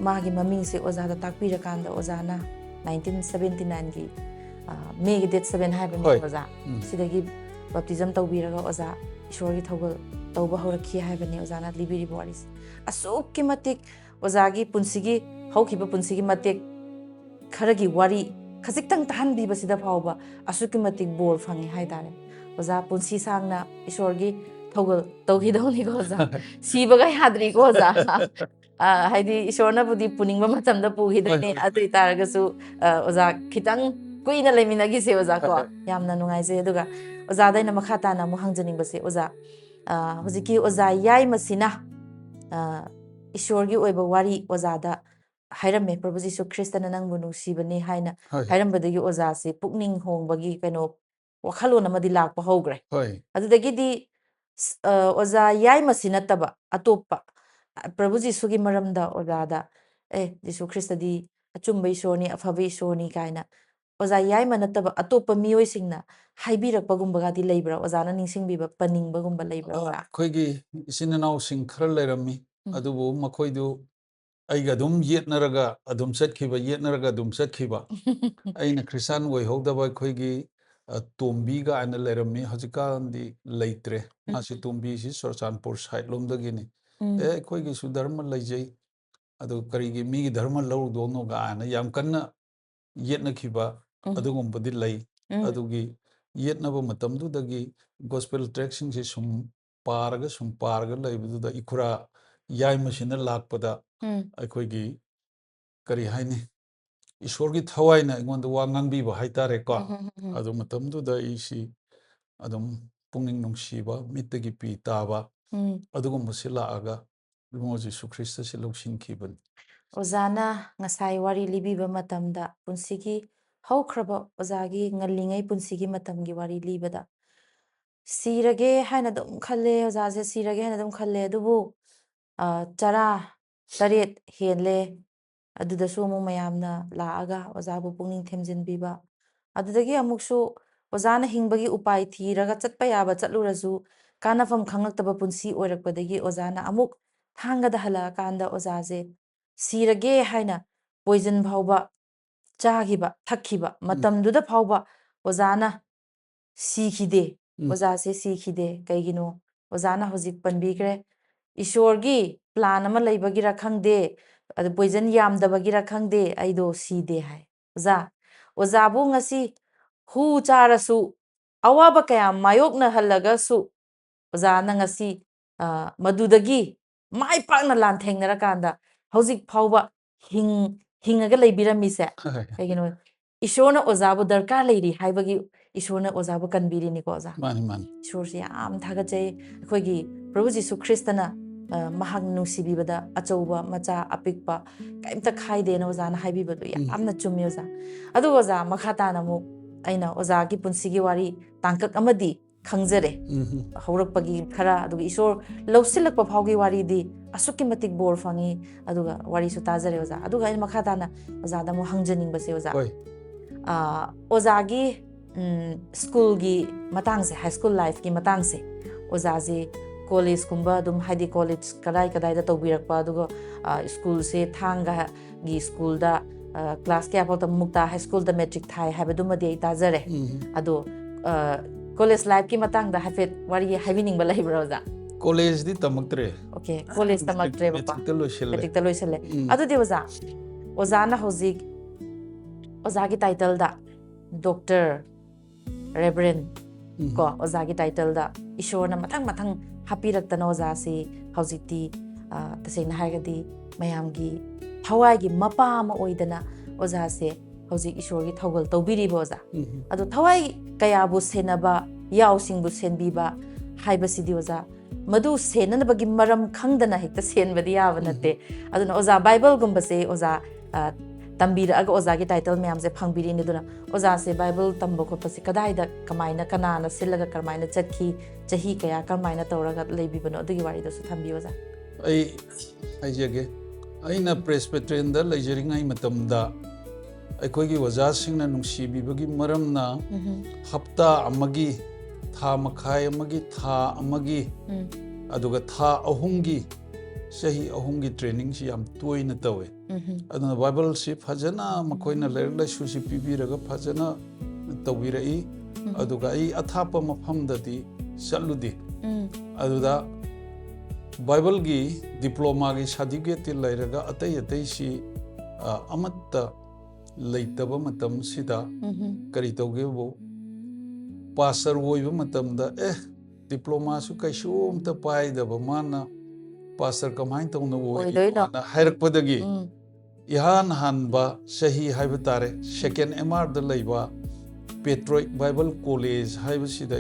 Speaker 2: magi mamingse ozada takpirakanda ozana 1979 gi May date 7 haibani oza sidagi baptism tawbiraga oza ishorgi thawgal tawba horakhi haibani ozana libiri boris asukki matik ozagi punsigi haukiba punsigi matik kharagi wari khajiktang tahanbi basida phawba asukki matik bor phangi haidare oza punsi sangna ishorgi thawgal tawhidoni ko oza sibaga yadri ko oza haidi ishorna budi puningba matamda puhidani atu itaragasu oza khitang kuina leminagi se oza ko yamna nungaise aduga oza daina makhata na mu hangjaning base oza hojiki oza yai masina ishorgi oiba wari oza da hairame Prabhu Jisu Christana nangbu nungsibani haina hairambadagi oza se pukning hongbagi kaino wakhalon amadi lakpa hogre adudagidi oza yai masina taba atoppa Prabhu Jisu gi maramda oza da Jisu Christa di achumba ishorni afaba ishorni kaina oza yai manataba atoppa meoisingna haibirakpagumbaga di leibra ozana ningsingbiba paningbagumba leibra
Speaker 1: khoigi isinanaw sing khara leirami adubu makhoidu aiga dum yetnaraga adum chatkiba yetnaraga adum chatkiba aina Christian way hogdaba khoigi tombi ga ana leirami hajikandi leitre asi tombi si Sorchanpur side lomdagini khoigi su dharma leijai adu karigi migi dharma lawdono ga ana yam kanna yetna khiba adugumbadi lei adugi yetnaba matamdudagi gospel traction si sum parga leibuda ikura yai masina lakpada aikoigi kari haini ishorgi thawaina ingonda wa ngangbiba haitare ko adu matamduda isi adum pungning nungsiba mittagi pi taba adugumba silaaga Lord Jesus Christ si lawsinkiban
Speaker 2: ozana ngasai wari libiba matamda punsigi haukraba ozagi ngallingai punsigi matamgi wari libada sirage haina dum khalle ozaje sirage haina dum khalle adubu chara taret henle adudasu mu mayamna laaga ozabu pungning themjinbiba adudagi amuksu ozana hingbagi upai thiraga chatpa yaba chatlurasu kanafam khangaktaba punsi oirakpadagi ozana amuk thangada hala kanda ozaje sirage haina poison phauba chagiba thakhiba matamduda phauba ozana sikhide ozase sikhide kaigino ozana hojik panbigre ishorgi plan ama leibagira khangde adu poison yamdabagira khangde aido side hai ozabu ngasi hu charasu awaba kaya mayokna halagasu ozana ngasi madudagi mai pakna lan thengnara kanda hojik phauba hingaga leibirammise kaigino ishorna ozabu darkar leiri haibagi ishorna ozabu kanbirini ko oza
Speaker 1: mani
Speaker 2: ishorsi yam thagachai akhoi Prabhu Jisu Christana mahang nungsibibada achouba macha apikpa kaimta khaidena ozana haibibadu yamna chummi oza adu oza makhata namu aina oza gi punsigi wari tangkak amadi khangjare haurakpagi khara aduga ishor lawsilakpa phaugi wari di asuki matik bor fangi aduga wari su tajare oza aduga aina makhata na oza da mu hangjaning base oza oza gi school gi matang se high school life gi matang se oza ji college kumba dum haidi college kadai da tawbirakpa aduga school se thanga gi school da class kya pota mukta high school da metric thai habeduma de tajare ado college life ki matang da hafet wari havining ba lai broza
Speaker 1: college di tamaktre
Speaker 2: okay college tamaktre ba metric ta loiselle adu de oza na hozik ꯑꯣꯖꯥꯒꯤ ꯇꯥꯏꯇꯜꯗ doctor ꯔꯦꯕꯔꯦꯟ ꯀꯣ ꯑꯣꯖꯥꯒꯤ ꯇꯥꯏꯇꯜꯗ ꯏꯁꯣꯔꯅ ꯃꯊꯪ ꯍꯥꯞꯄꯤꯔꯛꯇꯅ ꯑꯣꯖꯥꯁꯤ ꯍꯧꯖꯤꯛꯇꯤ ꯇꯁꯦꯡꯅ ꯍꯥꯏꯔꯒꯗꯤ ꯃꯌꯥꯝꯒꯤ ꯊꯋꯥꯏꯒꯤ ꯃꯄꯥ ꯑꯃ ꯑꯣꯏꯗꯅ ꯑꯣꯖꯥꯁꯦ ꯍꯧꯖꯤꯛ ꯏꯁꯣꯔꯒꯤ ꯊꯧꯒꯜ ꯇꯧꯕꯤꯔꯤꯕ ꯑꯣꯖꯥ ꯑꯗꯣ ꯊꯋꯥꯏ ꯀꯌꯥꯕꯨ ꯁꯦꯟꯅꯕ ꯌꯥꯎꯁꯤꯡꯕꯨ ꯁꯦꯟꯕꯤꯕ ꯍꯥꯏꯕꯁꯤꯗꯤ ꯑꯣꯖꯥ ꯃꯗꯨ ꯁꯦꯟꯅꯅꯕꯒꯤ ꯃꯔꯝ ꯈꯪꯗꯅ ꯍꯦꯛꯇ ꯁꯦꯟꯕꯗꯤ ꯌꯥꯕ ꯅꯠꯇꯦ ꯑꯗꯨꯅ ꯑꯣꯖꯥ ꯕꯥꯏꯕꯜꯒꯨꯝꯕꯁꯦ ꯑꯣꯖꯥ ꯇꯝꯕꯤꯔꯛꯑꯒ ꯑꯣꯖꯥꯒꯤ ꯇꯥꯏꯇꯜ ꯃꯌꯥꯝꯁꯦ ꯐꯪꯕꯤꯔꯤꯅꯤ ꯑꯗꯨꯅ ꯑꯣꯖꯥꯁꯦ ꯕꯥꯏꯕꯜ ꯇꯝꯕ ꯈꯣꯠꯄꯁꯦ ꯀꯗꯥꯏꯗ ꯀꯃꯥꯏꯅ ꯀꯅꯥꯅ ꯁꯤꯜꯂꯒ ꯀꯃꯥꯏꯅ ꯆꯠꯈꯤ ꯆꯍꯤ ꯀꯌꯥ ꯀꯃꯥꯏꯅ ꯇꯧꯔꯒ ꯂꯩꯕꯤꯕꯅꯣ ꯑꯗꯨꯒꯤ ꯋꯥꯔꯤꯗꯨꯁꯨ ꯊꯝꯕꯤꯌꯨ ꯑꯣꯖꯥ
Speaker 1: ꯑꯩ ꯍꯥꯏꯖꯒꯦ ꯑꯩꯅ ꯄ꯭ꯔꯦꯁꯕꯤꯇꯔꯤꯌꯟꯗ ꯂꯩꯖꯔꯤꯉꯩ ꯃꯇꯝꯗ ꯑꯩꯈꯣꯏꯒꯤ ꯑꯣꯖꯥꯁꯤꯡꯅ ꯅꯨꯡꯁꯤꯕꯤꯕꯒꯤ ꯃꯔꯝꯅ ꯍꯞꯇꯥ ꯑꯃꯒꯤ ꯊꯥ ꯃꯈꯥꯏ ꯑꯃꯒꯤ ꯊꯥ ꯑꯃꯒꯤ ꯑꯗꯨꯒ ꯊꯥ ꯑꯍꯨꯝꯒꯤ ꯆꯍꯤ ꯑꯍꯨꯝꯒꯤ ꯇ꯭ꯔꯦꯅꯤꯡꯁꯤ ꯌꯥꯝ ꯇꯣꯏꯅ ꯇꯧꯋꯦ ꯑꯗꯨꯅ ꯕꯥꯏꯕꯜꯁꯤ ꯐꯖꯅ ꯃꯈꯣꯏꯅ ꯂꯥꯏꯔꯤꯛ ꯂꯥꯏꯁꯨꯁꯤ ꯄꯤꯕꯤꯔꯒ ꯐꯖꯅ ꯇꯧꯕꯤꯔꯛꯏ ꯑꯗꯨꯒ ꯑꯩ ꯑꯊꯥꯞꯄ ꯃꯐꯝꯗꯗꯤ ꯆꯠꯂꯨꯗꯦ ꯑꯗꯨꯗ ꯕꯥꯏꯕꯜꯒꯤ ꯗꯤꯄ꯭ꯂꯣꯃꯥꯒꯤ ꯁꯥꯔꯇꯤꯐꯤꯀꯦꯠꯇꯤ ꯂꯩꯔꯒ ꯑꯇꯩꯁꯤ ꯑꯃꯠꯇ ꯂꯩꯇꯕ ꯃꯇꯝꯁꯤꯗ ꯀꯔꯤ ꯇꯧꯒꯦꯕꯨ ꯄꯥꯁꯇꯔ ꯑꯣꯏꯕ ꯃꯇꯝꯗ ꯗꯤꯄ꯭ꯂꯣꯃꯥꯁꯨ ꯀꯩꯁꯨꯝꯇ ꯄꯥꯏꯗꯕ ꯃꯥꯅ ꯄꯥꯁꯇꯔ ꯀꯃꯥꯏꯅ ꯇꯧꯅ ꯑꯣꯏꯅ ꯍꯥꯏꯔꯛꯄꯗꯒꯤ इहान हानबा सही हाइब तारे सेकेंड एमआर द लैबा पेट्रोइक बाइबल कॉलेज हाइबसिदा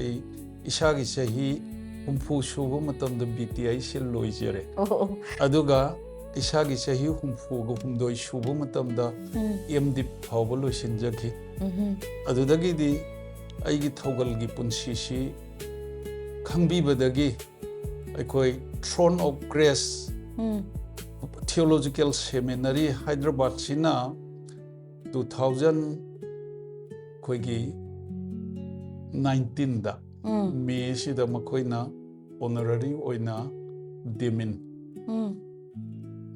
Speaker 1: इसागी सही हुम्फु सुबो मतम द बीटीआई से लोइजरे अदुगा इसागी सही हुम्फु गो हुमदोइ सुबो मतम द एमडी फावबो लोइसिनजखि अदुदगिदी आइगी थौगलगी पुन्सिसि खंबिबदगी अखोइ throne of grace Theological Seminary Hyderabad sina 2019 da May sida makoina honorary oina demin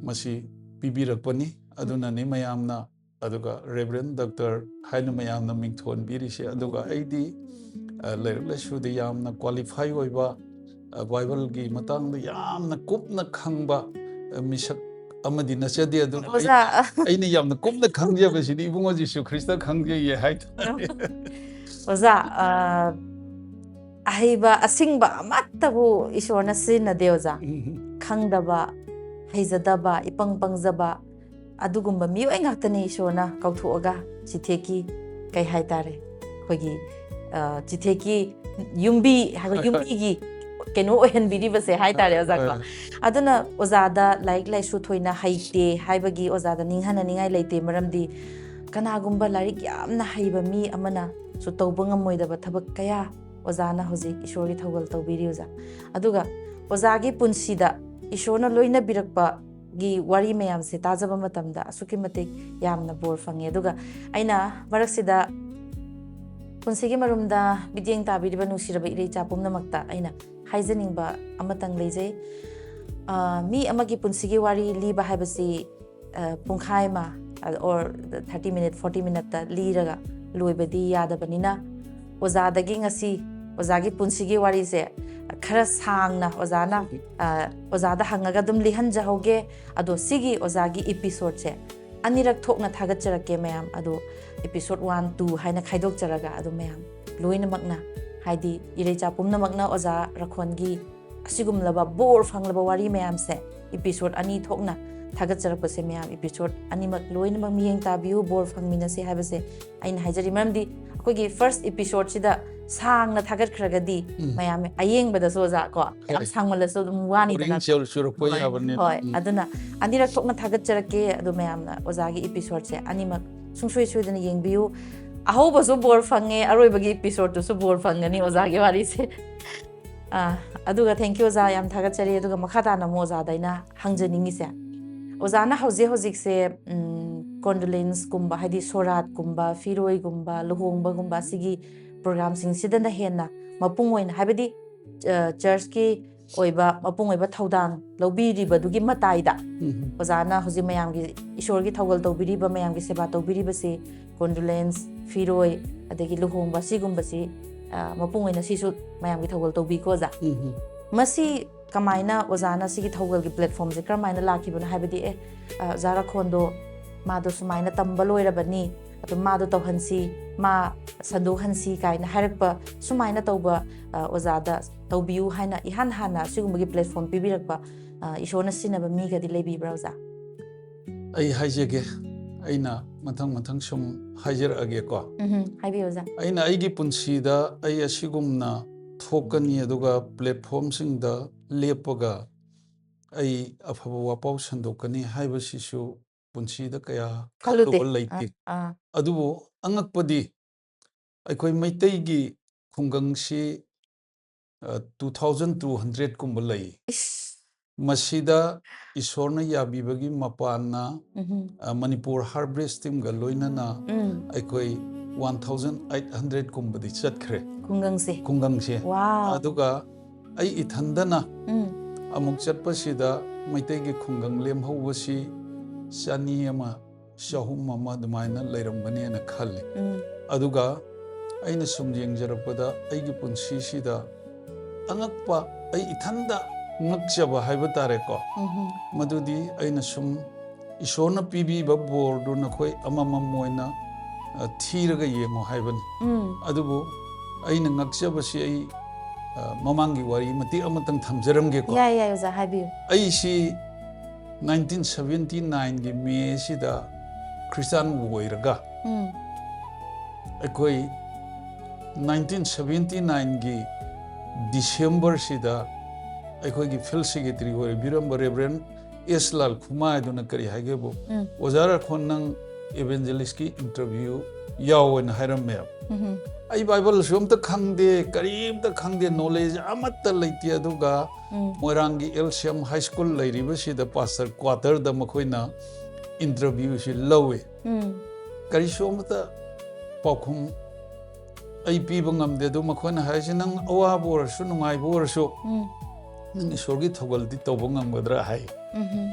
Speaker 1: masi pibirakpani aduna ni mayamna aduga Reverend Dr. haina mayamna mingthon birisi aduga aidi lairla sudi yamna qualify oiba Bible gi matang da yamna kupna khangba misak amadi nasadi adu aini yamna kumna khangjabasidi ibungo Jesu Christa khangje ye haita
Speaker 2: oza ahiba asingba amattabu ishorna sinade oza khangdaba heizadaba ipangpangjaba adugumba mioi ngaktani ishorna kauthoga chitheki kai haitare khogi chitheki yumbi haba yumbi gi keno ohen bidi base hai tare oza ko aduna ozada like laisu thoina haite haibagi ozada ninghana ningai leite maramdi kanagumba larik yamna haiba mi amana su tawba ngamoidaba thabak kaya ozana hojik ishori thawgal tawbiri oza aduga ozagi punsida ishorna loina birakpa gi wari mayam se tajaba matamda asuki matik yamna bor fange aduga aina maraksida Punshigi Marumda bidiyeng tabiriba nusiraba irei chapumna makta aina haizaningba amatang leijai mi amagi punsigi wari liba haibasi pungkhai ma or 30 minute 40 minute ta liraga loibadi yadabanina ozadagi ngasi ozagi punsigi wari se khara sangna ozana ozada hangaga dum lihanja hoge ado sigi ozagi episode se anirak thokna thagatjarake mayam ado episode 1 2 haina khaidokjaraga ado mayam loina makna haidi irecha pumna makna oza Rakhon gi asigumlaba bor fanglaba wari mayam se episode ani thokna thagatjarak se mayam episode ani mak loina mak miyeng tabiu bor khangminnasi habase aina haijari maramdi akogi first episode sida sangna thagat khragadi mayam ayeng bada soza ko yam sangmalaso dum wani dana hoi aduna anirak thokna thagatjarake adu mayamna ozagi episode se ani mak sungsoi soidana yengbiu ahobasu bor fange aroibagi episode to su bor fangani ozagi wari se aduga thank you oza yam thagatchari aduga makhata na moza daina hangjaningi se ozana hojik se condolence kumba hadi sorat kumba firoi kumba luhongba kumba sigi program sing sidana henna mapung oina habadi church ki oiba mapung oiba thaudang lobiri badugi mataida ozana hojik mayam gi ishor gi thawgal tawbiri ba mayam gi seba tawbiri ba se condolence firoi adagi luhongba sigumba si mapung oina sisu mayam gi thawgal tawbi ko za masi kamaina ozana sigi thawgal gi platform je kramaina lakibuna habadi zara khondo mado sumaina tambaloirabani ꯑꯗꯨ ꯃꯥꯗꯣ ꯇꯧꯍꯟꯁꯤ ꯃꯥ ꯁꯟꯗꯣꯛꯍꯟꯁꯤ ꯀꯥꯏꯅ ꯍꯥꯏꯔꯛꯄ ꯁꯨꯃꯥꯏꯅ ꯇꯧꯕ ꯑꯣꯖꯥꯗ ꯇꯧꯕꯤꯌꯨ ꯍꯥꯏꯅ ꯏꯍꯥꯟ ꯍꯥꯟꯅ ꯁꯤꯒꯨꯝꯕꯒꯤ ꯄ꯭ꯂꯦꯠꯐꯣꯝ ꯄꯤꯕꯤꯔꯛꯄ ꯏꯁꯣꯔꯅ ꯁꯤꯖꯤꯟꯅꯕ ꯃꯤꯒꯗꯤ ꯂꯩꯕꯤꯕ꯭ꯔꯥ ꯑꯣꯖꯥ?
Speaker 1: ꯑꯩ ꯍꯥꯏꯖꯒꯦ ꯑꯩꯅ ꯃꯊꯪ ꯁꯨꯝ ꯍꯥꯏꯖꯔꯛꯑꯒꯦꯀꯣ.
Speaker 2: ꯍꯥꯏꯕꯤꯌꯨ ꯑꯣꯖꯥ.
Speaker 1: ꯑꯩꯅ ꯑꯩꯒꯤ ꯄꯨꯟꯁꯤꯗ ꯑꯩ ꯑꯁꯤꯒꯨꯝꯅ ꯊꯣꯛꯀꯅꯤ ꯑꯗꯨꯒ ꯄ꯭ꯂꯦꯠꯐꯣꯝꯁꯤꯡꯗ ꯂꯦꯞꯄꯒ ꯑꯩ ꯑꯐꯕ ꯋꯥꯄꯥꯎ ꯁꯟꯗꯣꯛꯀꯅꯤ ꯍꯥꯏꯕꯁꯤꯁꯨ ꯄꯨꯟꯁꯤꯗ ꯀꯌꯥ ꯈꯜꯂꯨꯕ ꯂꯩꯇꯦ. ꯑꯗꯨꯕꯨ ꯑꯉꯛꯄꯗꯤ ꯑꯩꯈꯣꯏ ꯃꯩꯇꯩꯒꯤ ꯈꯨꯡꯒꯪꯁꯤ 2200 ꯀꯨꯝꯕ ꯂꯩ. ꯃꯁꯤꯗ ꯏꯁꯣꯔꯅ ꯌꯥꯕꯤꯕꯒꯤ ꯃꯄꯥꯟꯅ ꯃꯅꯤꯄꯨꯔ ꯍꯥꯔꯚꯦꯁ ꯇꯤꯝꯒ ꯂꯣꯏꯅꯅ ꯑꯩꯈꯣꯏ 1800 ꯀꯨꯝꯕꯗꯤ ꯆꯠꯈ꯭ꯔꯦ ꯈꯨꯡꯒꯪꯁꯦ. ꯑꯗꯨꯒ ꯑꯩ ꯏꯊꯟꯗꯅ ꯑꯃꯨꯛ ꯆꯠꯄꯁꯤꯗ ꯃꯩꯇꯩꯒꯤ ꯈꯨꯡꯒꯪ ꯂꯦꯝꯍꯧꯕꯁꯤ 200 300 ꯑꯗꯨꯃꯥꯏꯅ ꯂꯩꯔꯝꯒꯅꯤꯅ ꯈꯜꯂꯤ. ꯑꯗꯨꯒ ꯑꯩꯅ ꯁꯨꯝ ꯌꯦꯡꯖꯔꯛꯄꯗ ꯑꯩꯒꯤ ꯄꯨꯟꯁꯤꯁꯤꯗ ꯑꯉꯛꯄ ꯑꯩ ꯏꯊꯟꯗ ꯉꯛꯆꯕ ꯍꯥꯏꯕ ꯇꯥꯔꯦꯀꯣ. ꯃꯗꯨꯗꯤ ꯑꯩꯅ ꯁꯨꯝ ꯏꯁꯣꯔꯅ ꯄꯤꯕꯤꯕ ꯕꯣꯔꯗꯨ ꯅꯈꯣꯏ ꯑꯃꯃꯝ ꯑꯣꯏꯅ ꯊꯤꯔꯒ ꯌꯦꯡꯉꯣ ꯍꯥꯏꯕꯅꯤ. ꯑꯗꯨꯕꯨ ꯑꯩꯅ ꯉꯛꯆꯕꯁꯤ ꯑꯩ ꯃꯃꯥꯡꯒꯤ ꯋꯥꯔꯤ ꯃꯇꯦꯛ ꯑꯃꯇꯪ ꯊꯝꯖꯔꯝꯒꯦꯀꯣ.
Speaker 2: ꯌꯥꯏ ꯑꯣꯖꯥ ꯍꯥꯏꯕꯤꯌꯨ.
Speaker 1: ꯑꯩꯁꯤ 1979ꯒꯤ ꯃꯦꯁꯤꯗ ꯈ꯭ꯔꯤꯁꯇꯥꯟ ꯑꯣꯏꯔꯒ ꯑꯩꯈꯣꯏ 1979ꯒꯤ ꯗꯤꯁꯦꯝꯕꯔꯁꯤꯗ ꯑꯩꯈꯣꯏꯒꯤ ꯐꯤꯜ ꯁꯦꯀ꯭ꯔꯦꯇꯔꯤ ꯑꯣꯏꯔꯤꯕꯤꯔꯝꯕ ꯔꯦꯚꯔꯦꯟ ꯑꯦꯁ ꯂꯥꯜ ꯈꯨꯃꯥꯏꯗꯨꯅ ꯀꯔꯤ ꯍꯥꯏꯒꯦꯕꯨ ꯑꯣꯖꯥ ꯔꯥꯈꯣꯟ ꯅꯪ ꯏꯚꯦꯟꯖꯦꯂꯤꯁꯀꯤ ꯏꯟꯇꯔꯚꯤꯌꯨ ꯌꯥꯎꯑꯣꯅ ꯍꯥꯏꯔꯝꯃꯦꯕ. ꯑꯩ ꯕꯥꯏꯕꯜꯁꯨ ꯑꯝꯇ ꯈꯪꯗꯦ ꯀꯔꯤꯝꯇ ꯈꯪꯗꯦ ꯅꯣꯂꯦꯖ ꯑꯃꯠꯇ ꯂꯩꯇꯦ. ꯑꯗꯨꯒ ꯃꯣꯏꯔꯥꯡꯒꯤ LCM ꯍꯥꯏ ꯁ꯭ꯀꯨꯜ ꯂꯩꯔꯤꯕꯁꯤꯗ ꯄꯥꯁꯇꯔ ꯀ꯭ꯋꯥꯇꯔꯗ ꯃꯈꯣꯏꯅ ꯏꯟꯇꯔꯚꯤꯌꯨꯁꯤ ꯂꯧꯏ. ꯀꯔꯤꯁꯨ ꯑꯃꯠꯇ ꯄꯥꯎꯈꯨꯝ ꯑꯩ ꯄꯤꯕ ꯉꯝꯗꯦ. ꯑꯗꯨ ꯃꯈꯣꯏꯅ ꯍꯥꯏꯔꯤꯁꯤ ꯅꯪ ꯑꯋꯥꯕ ꯑꯣꯏꯔꯁꯨ ꯅꯨꯡꯉꯥꯏꯕ ꯑꯣꯏꯔꯁꯨ ꯅꯪ ꯏꯁꯣꯔꯒꯤ ꯊꯧꯒꯜꯗꯤ ꯇꯧꯕ ꯉꯝꯒꯗ꯭ꯔꯥ ꯍꯥꯏ.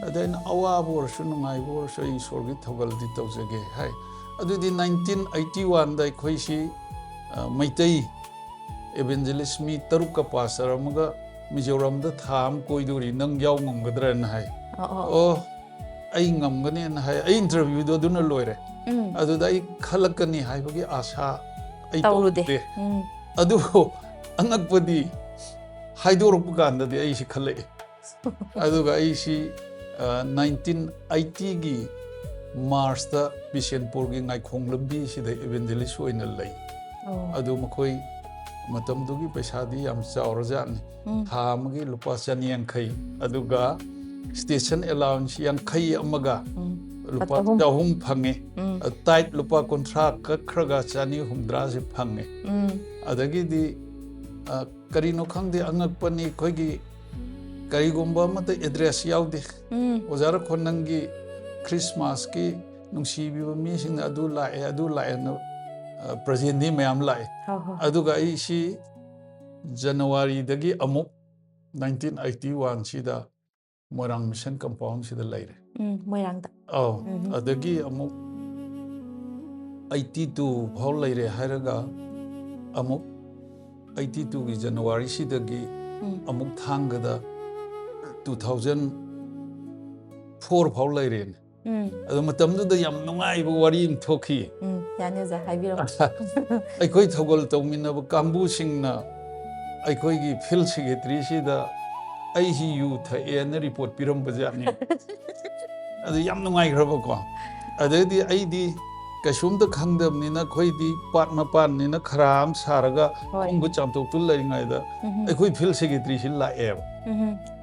Speaker 1: ꯑꯗ ꯑꯩꯅ ꯑꯋꯥꯕ ꯑꯣꯏꯔꯁꯨ ꯅꯨꯡꯉꯥꯏꯕ ꯑꯣꯏꯔꯁꯨ ꯑꯩ ꯏꯁꯣꯔꯒꯤ ꯊꯧꯒꯜꯗꯤ ꯇꯧꯖꯒꯦ ꯍꯥꯏ. ꯑꯗꯨꯗꯤ 1981ꯗ ꯑꯩꯈꯣꯏꯁꯤ ꯃꯩꯇꯩ ꯏꯚꯦꯟꯖꯦꯂꯤꯁ ꯃꯤ 3ꯀ ꯄꯥꯁꯇꯔ ꯑꯃꯒ ꯃꯤꯖꯣꯔꯥꯝꯗ ꯊꯥ ꯑꯃ ꯀꯣꯏꯗꯣꯔꯤ ꯅꯪ ꯌꯥꯎ ꯉꯝꯒꯗ꯭ꯔꯥꯅ ꯍꯥꯏ. ꯑꯩ ꯉꯝꯒꯅꯦꯅ ꯍꯥꯏ. ꯑꯩ ꯏꯟꯇꯔꯚꯤꯌꯨꯗꯣ ꯑꯗꯨꯅ ꯂꯣꯏꯔꯦ. ꯑꯗꯨꯗ ꯑꯩ ꯈꯜꯂꯛꯀꯅꯤ ꯍꯥꯏꯕꯒꯤ ꯑꯥꯁꯥ ꯑꯩ ꯇꯧꯔꯨꯗꯦ. ꯑꯗꯨꯕꯨ ꯑꯉꯛꯄꯗꯤ ꯍꯥꯏꯗꯣꯔꯛꯄ ꯀꯥꯟꯗꯗꯤ ꯑꯩꯁꯤ ꯈꯜꯂꯛꯏ. ꯑꯗꯨꯒ ꯑꯩꯁꯤ 1980ꯒꯤ ꯃꯥꯔꯁꯇ ꯕꯤꯁꯦꯟꯄꯨꯔꯒꯤ ꯉꯥꯏꯈꯣꯡ ꯂꯝꯕꯤꯁꯤꯗ ꯏꯚꯦꯟꯖꯦꯂꯤꯁ ꯑꯣꯏꯅ ꯂꯩ. ꯑꯗꯨ ꯃꯈꯣꯏ ꯃꯇꯝꯗꯨꯒꯤ ꯄꯩꯁꯥꯗꯤ ꯌꯥꯝ ꯆꯥꯎꯔꯖꯥꯠꯅꯤ. ꯊꯥ ꯑꯃꯒꯤ ꯂꯨꯄꯥ 150. ꯑꯗꯨꯒ ꯁ꯭ꯇꯦꯁꯟ ꯑꯦꯂꯥꯎꯟꯁ 50 ꯑꯃꯒ ꯂꯨꯄꯥ 300 ꯐꯪꯉꯦ. ꯇꯥꯏꯠ ꯂꯨꯄꯥ 50 ꯀꯛꯈ꯭ꯔꯒ 160 ꯐꯪꯉꯦ. ꯑꯗꯒꯤꯗꯤ ꯀꯔꯤꯅꯣ ꯈꯪꯗꯦ ꯑꯉꯛꯄꯅꯤ ꯑꯩꯈꯣꯏꯒꯤ ꯀꯔꯤꯒꯨꯝꯕ ꯑꯃꯠꯇ ꯑꯦꯗ꯭ꯔꯦꯁ ꯌꯥꯎꯗꯦ. ꯑꯣꯖꯥ ꯔꯥꯈꯣꯟ ꯅꯪꯒꯤ ꯈ꯭ꯔꯤꯁꯃꯥꯁꯀꯤ ꯅꯨꯡꯁꯤꯕꯤꯕ ꯃꯤꯁꯤꯡꯅ ꯑꯗꯨ ꯂꯥꯛꯑꯦꯅ ꯄ꯭ꯔꯖꯦꯟꯗꯤ ꯃꯌꯥꯝ ꯂꯥꯛꯑꯦ. ꯑꯗꯨꯒ ꯑꯩꯁꯤ ꯖꯅꯋꯥꯔꯤꯗꯒꯤ ꯑꯃꯨꯛ 1981ꯁꯤꯗ ꯃꯣꯏꯔꯥꯡ ꯃꯤꯁꯟ ꯀꯝꯄꯥꯎꯟꯁꯤꯗ ꯂꯩꯔꯦ.
Speaker 2: ꯃꯣꯏꯔꯥꯡꯗ.
Speaker 1: ꯑꯗꯒꯤ ꯑꯃꯨꯛ 82 ꯐꯥꯎ ꯂꯩꯔꯦ ꯍꯥꯏꯔꯒ ꯑꯃꯨꯛ 82ꯒꯤ ꯖꯅꯋꯥꯔꯤꯁꯤꯗꯒꯤ ꯑꯃꯨꯛ ꯊꯥꯡꯒꯗ 2004 ꯐꯥꯎ ꯂꯩꯔꯦꯅꯦ. ꯑꯗꯣ ꯃꯇꯝꯗꯨꯗ ꯌꯥꯝ ꯅꯨꯡꯉꯥꯏꯕ ꯋꯥꯔꯤ ꯑꯃ ꯊꯣꯛꯈꯤ.
Speaker 2: ꯌꯥꯅꯤ ꯑꯣꯖꯥ ꯍꯥꯏꯕꯤꯔꯛꯑꯣ.
Speaker 1: ꯑꯩꯈꯣꯏ ꯊꯧꯒꯜ ꯇꯧꯃꯤꯟꯅꯕ ꯀꯥꯡꯕꯨꯁꯤꯡꯅ ꯑꯩꯈꯣꯏꯒꯤ ꯐꯤꯜ ꯁꯦꯀ꯭ꯔꯦꯇꯔꯤꯁꯤꯗ ꯑꯩꯁꯤ ꯌꯨ ꯊꯛꯑꯦꯅ ꯔꯤꯄꯣꯔꯠ ꯄꯤꯔꯝꯕꯖꯥꯠꯅꯤ. ꯑꯗꯨ ꯌꯥꯝ ꯅꯨꯡꯉꯥꯏꯈ꯭ꯔꯕꯀꯣ. ꯑꯗꯩꯗꯤ ꯑꯩꯗꯤ ꯀꯩꯁꯨꯝꯇ ꯈꯪꯗꯕꯅꯤꯅ ꯑꯩꯈꯣꯏꯗꯤ ꯄꯥꯠ ꯃꯄꯥꯟꯅꯤꯅ ꯈꯔꯥ ꯑꯃ ꯁꯥꯔꯒ ꯈꯣꯡꯒ ꯆꯥꯝꯊꯣꯛꯇꯨ ꯂꯩꯔꯤꯉꯩꯗ ꯑꯩꯈꯣꯏ ꯐꯤꯜ ꯁꯦꯀ꯭ꯔꯦꯇꯔꯤꯁꯤ ꯂꯥꯛꯑꯦꯕ.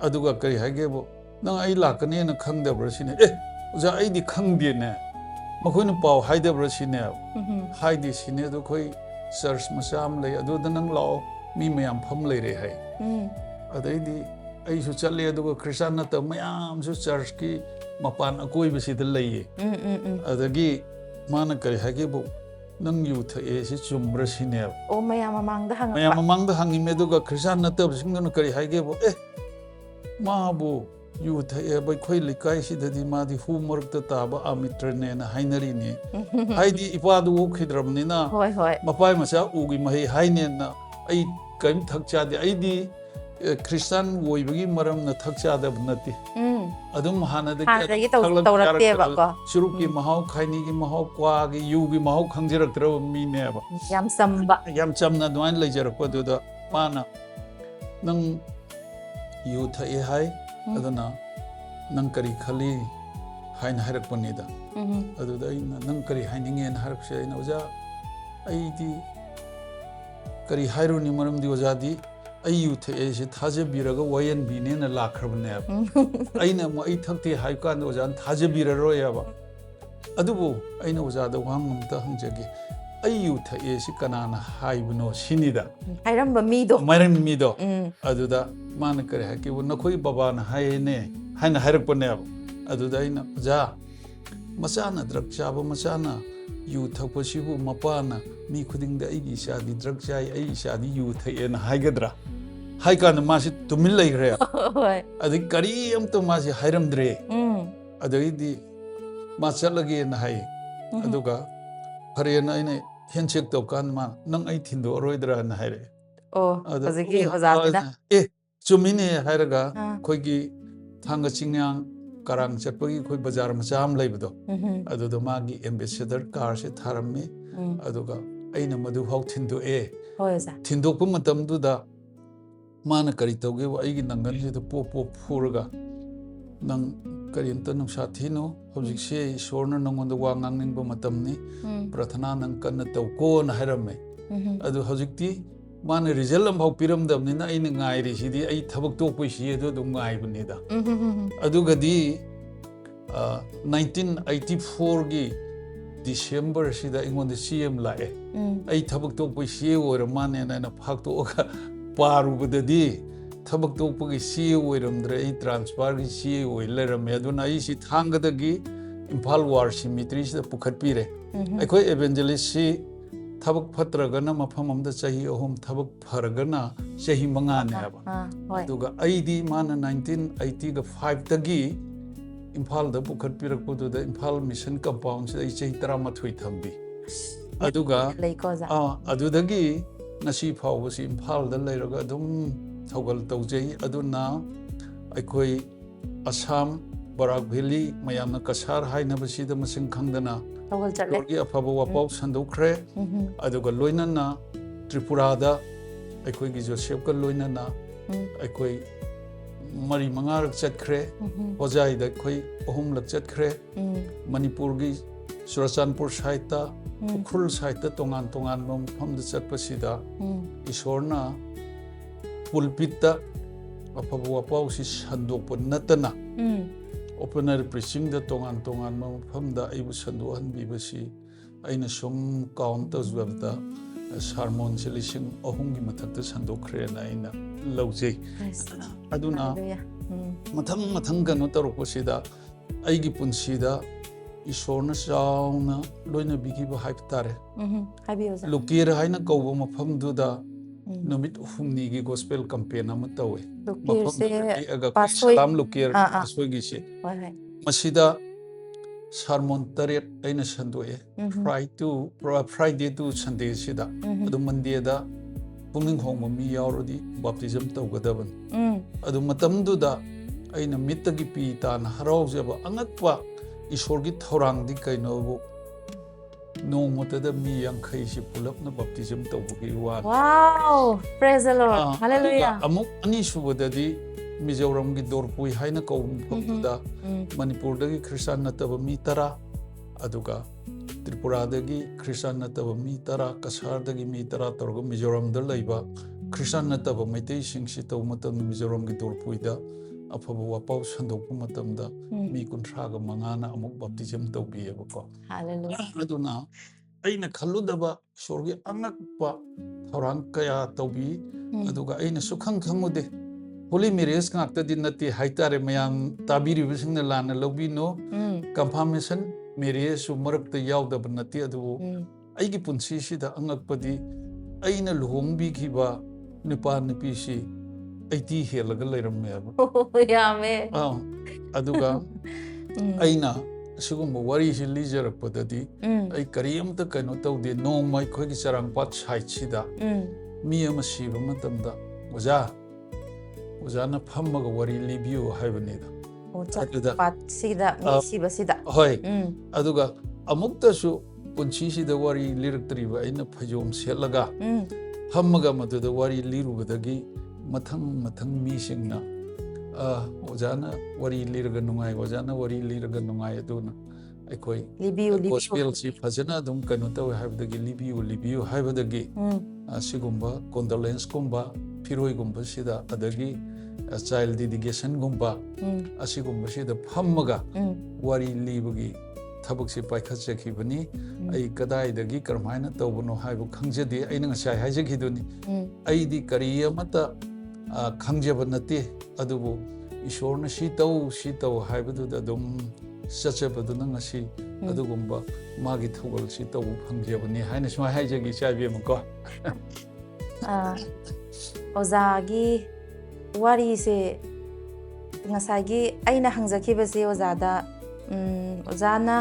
Speaker 1: ꯑꯗꯨꯒ ꯀꯔꯤ ꯍꯥꯏꯒꯦꯕꯨ ꯅꯪ ꯑꯩ ꯂꯥꯛꯀꯅꯦꯅ ꯈꯪꯗꯕ꯭ꯔꯥ ꯁꯤꯅꯦ. ꯑꯣꯖꯥ ꯑꯩꯗꯤ ꯈꯪꯗꯦꯅꯦ. ꯃꯈꯣꯏꯅ ꯄꯥꯎ ꯍꯥꯏꯗꯕ꯭ꯔꯥ ꯁꯤꯅꯦꯕ. ꯍꯥꯏꯗꯦ ꯁꯤꯅꯦ. ꯑꯗꯣ ꯑꯩꯈꯣই ꯆꯔꯆ ꯃꯆꯥ ꯑꯃ ꯂꯩ ꯑꯗꯨꯗ ꯅꯪ ꯂꯥꯛꯑꯣ ꯃꯤ ꯃꯌꯥꯝ ꯐꯝ ꯂꯩꯔꯦ ꯍꯥꯏ. ꯑꯗꯩꯗꯤ ꯑꯩꯁꯨ ꯆꯠꯂꯦ ꯑꯗꯨꯒ ꯈ꯭ꯔꯤꯁꯇꯥꯟ ꯅꯠꯇꯕ ꯃꯌꯥꯝꯁꯨ ꯆꯔꯆꯀꯤ ꯃꯄꯥꯟ ꯑꯀꯣꯏꯕꯁꯤꯗ ꯂꯩꯌꯦ. ꯑꯗꯒꯤ ꯃꯥꯅ ꯀꯔꯤ ꯍꯥꯏꯒꯦꯕꯨ ꯅꯪ ꯌꯨ ꯊꯛꯑꯦ ꯁꯤ ꯆꯨꯝꯕ꯭ꯔꯥ ꯁꯤꯅꯦꯕ.
Speaker 2: ꯃꯌꯥꯝ ꯃꯃꯥꯡꯗ ꯍꯪꯉꯛꯄ.
Speaker 1: ꯃꯌꯥꯝ ꯃꯃꯥꯡꯗ ꯍꯪꯉꯤꯃꯦ. ꯑꯗꯨꯒ ꯈ꯭ꯔꯤꯁꯇꯥꯟ ꯅꯠꯇꯕꯁꯤꯡꯗꯨꯅ ꯀꯔꯤ ꯍꯥꯏꯒꯦꯕꯨ ꯃꯥꯕꯨ ꯌꯨ ꯊꯛꯑꯦꯕ ꯑꯩꯈꯣꯏ ꯂꯩꯀꯥꯏꯁꯤꯗꯗꯤ ꯃꯥꯗꯤ ꯍꯨ ꯃꯔꯛꯇ ꯇꯥꯕ ꯑꯃꯤꯇ꯭ꯔꯅꯦꯅ ꯍꯥꯏꯅꯔꯤꯅꯤ. ꯍꯥꯏꯗꯤ ꯏꯄꯥꯗꯨ ꯑꯣꯛꯈꯤꯗ꯭ꯔꯕꯅꯤꯅ ꯃꯄꯥꯏ ꯃꯆꯥ ꯎꯒꯤ ꯃꯍꯩ ꯍꯥꯏꯅꯦꯅ ꯑꯩ ꯀꯔꯤꯝ ꯊꯛ ꯆꯥꯗꯦ. ꯑꯩꯗꯤ ꯈ꯭ꯔꯤꯁꯇꯥꯟ ꯑꯣꯏꯕꯒꯤ ꯃꯔꯝꯅ ꯊꯛ ꯆꯥꯗꯕ ꯅꯠꯇꯦ. adum hanadagi
Speaker 2: ꯍꯥꯟꯅꯗꯒꯤ ꯇꯧꯔꯛꯇꯦꯕꯀꯣ
Speaker 1: ꯁꯨꯔꯨꯞꯀꯤ ꯃꯍꯥꯎ ꯈꯥꯏꯅꯤꯒꯤ ꯃꯍꯥꯎ ꯀ꯭ꯋꯥꯒꯤ ꯌꯨꯒꯤ ꯃꯍꯥꯎ ꯈꯪꯖꯔꯛꯇ꯭ꯔꯕ ꯃꯤꯅꯦꯕ
Speaker 2: ꯌꯥꯝ ꯆꯝꯕ
Speaker 1: ꯌꯥꯝ ꯆꯝꯅ ꯑꯗꯨꯃꯥꯏꯅ ꯂꯩꯖꯔꯛꯄꯗꯨꯗ ꯃꯥꯅ ꯅꯪ ꯌꯨ ꯊꯛꯑꯦ ꯍꯥꯏ ꯑꯗꯨꯅ ꯅꯪ ꯀꯔꯤ ꯈꯜꯂꯤ 하이나 하락번이다. 아두다 이나 능 그리 하이닝엔 하락셔 이나 오자 아이디 그리 하이로니 머름디 오자디 아이유 태에시 타제비라가 와연 비네나 라크르네. 아이나 뭐 아이 턱티 하이칸 오자 타제비라로야 봐. 아두부 아이나 오자도 황음다 흥저기 아이유 태에시 까나나 하이브노 신이다.
Speaker 2: 하이람바 미도.
Speaker 1: 마름 미도. 아두다 마나 그래 하기고 너코이 바바나 하이네 하이나 하락번네. aduda ina ja masana drug chaba masana yu thakpa sibu mapana mi khuding da igi shadi drug chai ai shadi yu thayen haigadra haikana masi tumil lai gre adi kari am to masi hairam dre adai di masalage na hai aduga pharena ina handshake to kan ma nang ai thindo roidra na haire
Speaker 2: aziki ozadina
Speaker 1: chumine hairaga khoigi thanga chingyang karang chapagi khoi bazar macham leibdo adudo magi ambassador car se tharame aduga aina madu hau thindu
Speaker 2: hoyza
Speaker 1: thindok pum matam du da mana kari toge wa igi nangan se to pop phurga nang karinta nang sathino hojik se sorna nangon da wa ngangning ba matam ni prathana nang kan to ko na harame adu hojikti mana result am hau piram dam ni na aina ngai ri sidi ai thabak to poi si do ngai bani da adugadi 1984 gi December sida ingon de CM lae ai thabak to poi si or mane na na phak to ka paru budadi thabak to poi si oiram dre ai transfer gi si oi leram aduna ai si thanga da gi Imphal war cemetery sida pukhat pire ai khoi Evangelism si ꯊꯕꯛ ꯐꯠꯇ꯭ꯔꯒꯅ ꯃꯐꯝ ꯑꯃꯗ ꯆꯍꯤ 3 ꯊꯕꯛ ꯐꯔꯒꯅ ꯆꯍꯤ 5 ꯅꯦꯕ ꯑꯗꯨꯒ ꯑꯩꯗꯤ ꯃꯥꯅ 1985 ꯗꯒꯤ ꯏꯝꯐꯥꯜꯗ ꯄꯨꯈꯠꯄꯤꯔꯛꯄꯗꯨꯗ ꯏꯝꯐꯥꯜ ꯃꯤꯁꯟ ꯀꯝꯄꯥꯎꯟꯁꯤꯗ ꯑꯩ ꯆꯍꯤ 13 ꯊꯝꯕꯤ ꯑꯗꯨꯒ ꯑꯗꯨꯗꯒꯤ ꯉꯁꯤ ꯐꯥꯎꯕꯁꯤ ꯏꯝꯐꯥꯜꯗ ꯂꯩꯔꯒ ꯑꯗꯨꯝ ꯊꯧꯒꯜ ꯇꯧꯖꯩ ꯑꯗꯨꯅ ꯑꯩꯈꯣꯏ ꯑꯁꯥꯝ ꯕꯔꯥꯛ ꯚꯦꯂꯤ ꯃꯌꯥꯝꯅ ꯀꯁꯥꯔ ꯍꯥꯏꯅꯕꯁꯤꯗ ꯃꯁꯤꯡ ꯈꯪꯗꯅ ꯂꯣꯔꯒꯤ ꯑꯐꯕ ꯋꯥꯄꯥꯎ ꯁꯟꯗꯣꯛꯈ꯭ꯔꯦ ꯑꯗꯨꯒ ꯂꯣꯏꯅꯅ ꯇ꯭ꯔꯤꯄꯨꯔꯥꯗ ꯑꯩꯈꯣꯏꯒꯤ ꯖꯣꯁꯦꯐꯀ ꯂꯣꯏꯅꯅ ꯑꯩꯈꯣꯏ 4-5ꯔꯛ ꯆꯠꯈ꯭ꯔꯦ ꯍꯣꯖꯥꯏꯗ ꯑꯩꯈꯣꯏ 3ꯂꯛ ꯆꯠꯈ꯭ꯔꯦ ꯃꯅꯤꯄꯨꯔꯒꯤ ꯆꯨꯔꯆꯥꯟꯄꯨꯔ ꯁꯥꯏꯠꯇ ꯎꯈ꯭ꯔꯨꯜ ꯁꯥꯏꯠꯇ ꯇꯣꯉꯥꯟ ꯇꯣꯉꯥꯟꯕ ꯃꯐꯝꯗ ꯆꯠꯄꯁꯤꯗ ꯏꯁꯣꯔꯅ ꯄꯨꯜꯄꯤꯠꯇ ꯑꯐꯕ ꯋꯥꯄꯥꯎꯁꯤ ꯁꯟꯗꯣꯛꯄ ꯅꯠꯇꯅ opener preaching da tongan mafamda aibu sandohanbibasi aina sum counter zwabda sermon selising ohungi mathakta sandokre na aina laujei aduna mathang gano tarokosida aigi punsida isorna sauna loina bigiba haiptare lukir haina kawba mafamduda numit humni gi gospel campaign ama tawe salam lukir asoigi se masida sermon taret aina sandoe friday to sunday sida adu monday da pungning hongma mi yaurodi baptism tawgadaban adu matamduda aina mittagi pi tan haraujaba angakpa isorgi thorangdi kainobu nomotada mi yankhaisi pulapna baptism tawbugi wa
Speaker 2: wow praise the lord hallelujah
Speaker 1: amuk ani subadadi mizoram gi dorpui haina ko da manipur dagi christian nataba mi tara aduga tripura dagi christian nataba mi tara kasar dagi mi tara torgo mizoram da laiba christian nataba maitei singsi taw matam mizoram gi dorpui da afaba wapau sandokpa matamda mi kunthraga mangana amuk baptism tawbiyabako
Speaker 2: hallelujah
Speaker 1: aduna aina khalludaba sorgi angakpa thorang kaya tawbi aduga aina sukhang khangude holy marriage ngakta dinati haitare mayam tabiri bisingna lana lobino confirmation marriage su marakta yaudaba nati adu aigi punsi sida angakpadi aina luhongbi khiba nipa nipi si 80 helaga leiramme
Speaker 2: yame
Speaker 1: aduga aina sigumba wari si lijarakpadadi ai kariyamta kaino tawde nongmai khoigi charangpat side sida mi ama siba matamda oja na phammaga wari libiyo haibanida
Speaker 2: ꯆꯠꯄꯁꯤꯗ ꯃꯤ ꯁꯤꯕꯁꯤꯗ
Speaker 1: ꯍꯣꯏ ꯑꯗꯨꯒ ꯑꯃꯨꯛꯇꯁꯨ ꯄꯨꯟꯁꯤꯁꯤꯗ ꯋꯥꯔꯤ ꯂꯤꯔꯛꯇ꯭ꯔꯤꯕ ꯑꯩꯅ ꯐꯩꯖꯣꯝ ꯁꯦꯠꯂꯒ ꯐꯝꯃꯒ ꯃꯗꯨꯗ ꯋꯥꯔꯤ ꯂꯤꯔꯨꯕꯗꯒꯤ ꯃꯊꯪ ꯃꯤꯁꯤꯡꯅ ꯑꯣꯖꯥꯅ ꯋꯥꯔꯤ ꯂꯤꯔꯒ ꯅꯨꯡꯉꯥꯏ ꯑꯣꯖꯥꯅ ꯋꯥꯔꯤ ꯂꯤꯔꯒ ꯅꯨꯡꯉꯥꯏ ꯑꯗꯨꯅ ꯑꯩꯈꯣꯏ ꯒꯣꯁꯄꯦꯜꯁꯤ ꯐꯖꯅ ꯑꯗꯨꯝ ꯀꯩꯅꯣ ꯇꯧꯋꯦ ꯍꯥꯏꯕꯗꯒꯤ ꯂꯤꯕꯤꯌꯨ ꯍꯥꯏꯕꯗꯒꯤ ꯑꯁꯤꯒꯨꯝꯕ ꯀꯣꯟꯗꯣꯂꯦꯟꯁꯀꯨꯝꯕ ꯐꯤꯔꯣꯏꯒꯨꯝꯕꯁꯤꯗ ꯑꯗꯒꯤ ꯆꯥꯏꯜ ꯗꯦꯗꯤꯀꯦꯁꯟꯒꯨꯝꯕ ꯑꯁꯤꯒꯨꯝꯕꯁꯤꯗ ꯐꯝꯃꯒ ꯋꯥꯔꯤ ꯂꯤꯕꯒꯤ ꯊꯕꯛꯁꯤ ꯄꯥꯏꯈꯠꯆꯈꯤꯕꯅꯤ ꯑꯩ ꯀꯗꯥꯏꯗꯒꯤ ꯀꯔꯝꯍꯥꯏꯅ ꯇꯧꯕꯅꯣ ꯍꯥꯏꯕ ꯈꯪꯖꯗꯦ ꯑꯩꯅ ꯉꯁꯥꯏ ꯍꯥꯏꯖꯈꯤꯗꯨꯅꯤ ꯑꯩꯗꯤ ꯀꯔꯤ ꯑꯃꯠꯇ ꯈꯪꯖꯕ ꯅꯠꯇꯦ ꯑꯗꯨꯕꯨ ꯏꯁꯣꯔꯅ ꯁꯤ ꯇꯧ ꯍꯥꯏꯕꯗꯨꯗ ꯑꯗꯨꯝ ꯆꯠꯆꯕꯗꯨꯅ ꯉꯁꯤ ꯑꯗꯨꯒꯨꯝꯕ ꯃꯥꯒꯤ ꯊꯧꯒꯜꯁꯤ ꯇꯧꯕ ꯐꯪꯖꯕꯅꯤ ꯍꯥꯏꯅ ꯁꯨꯃꯥꯏꯅ ꯍꯥꯏꯖꯒꯤ ꯏꯆꯥ ꯏꯕꯦꯝꯃꯀꯣ
Speaker 2: ꯑꯣꯖꯥꯒꯤ ꯋꯥꯔꯤꯁꯦ ꯉꯁꯥꯏꯒꯤ ꯑꯩꯅ ꯍꯪꯖꯈꯤꯕꯁꯦ ꯑꯣꯖꯥꯗ ꯑꯣꯖꯥꯅ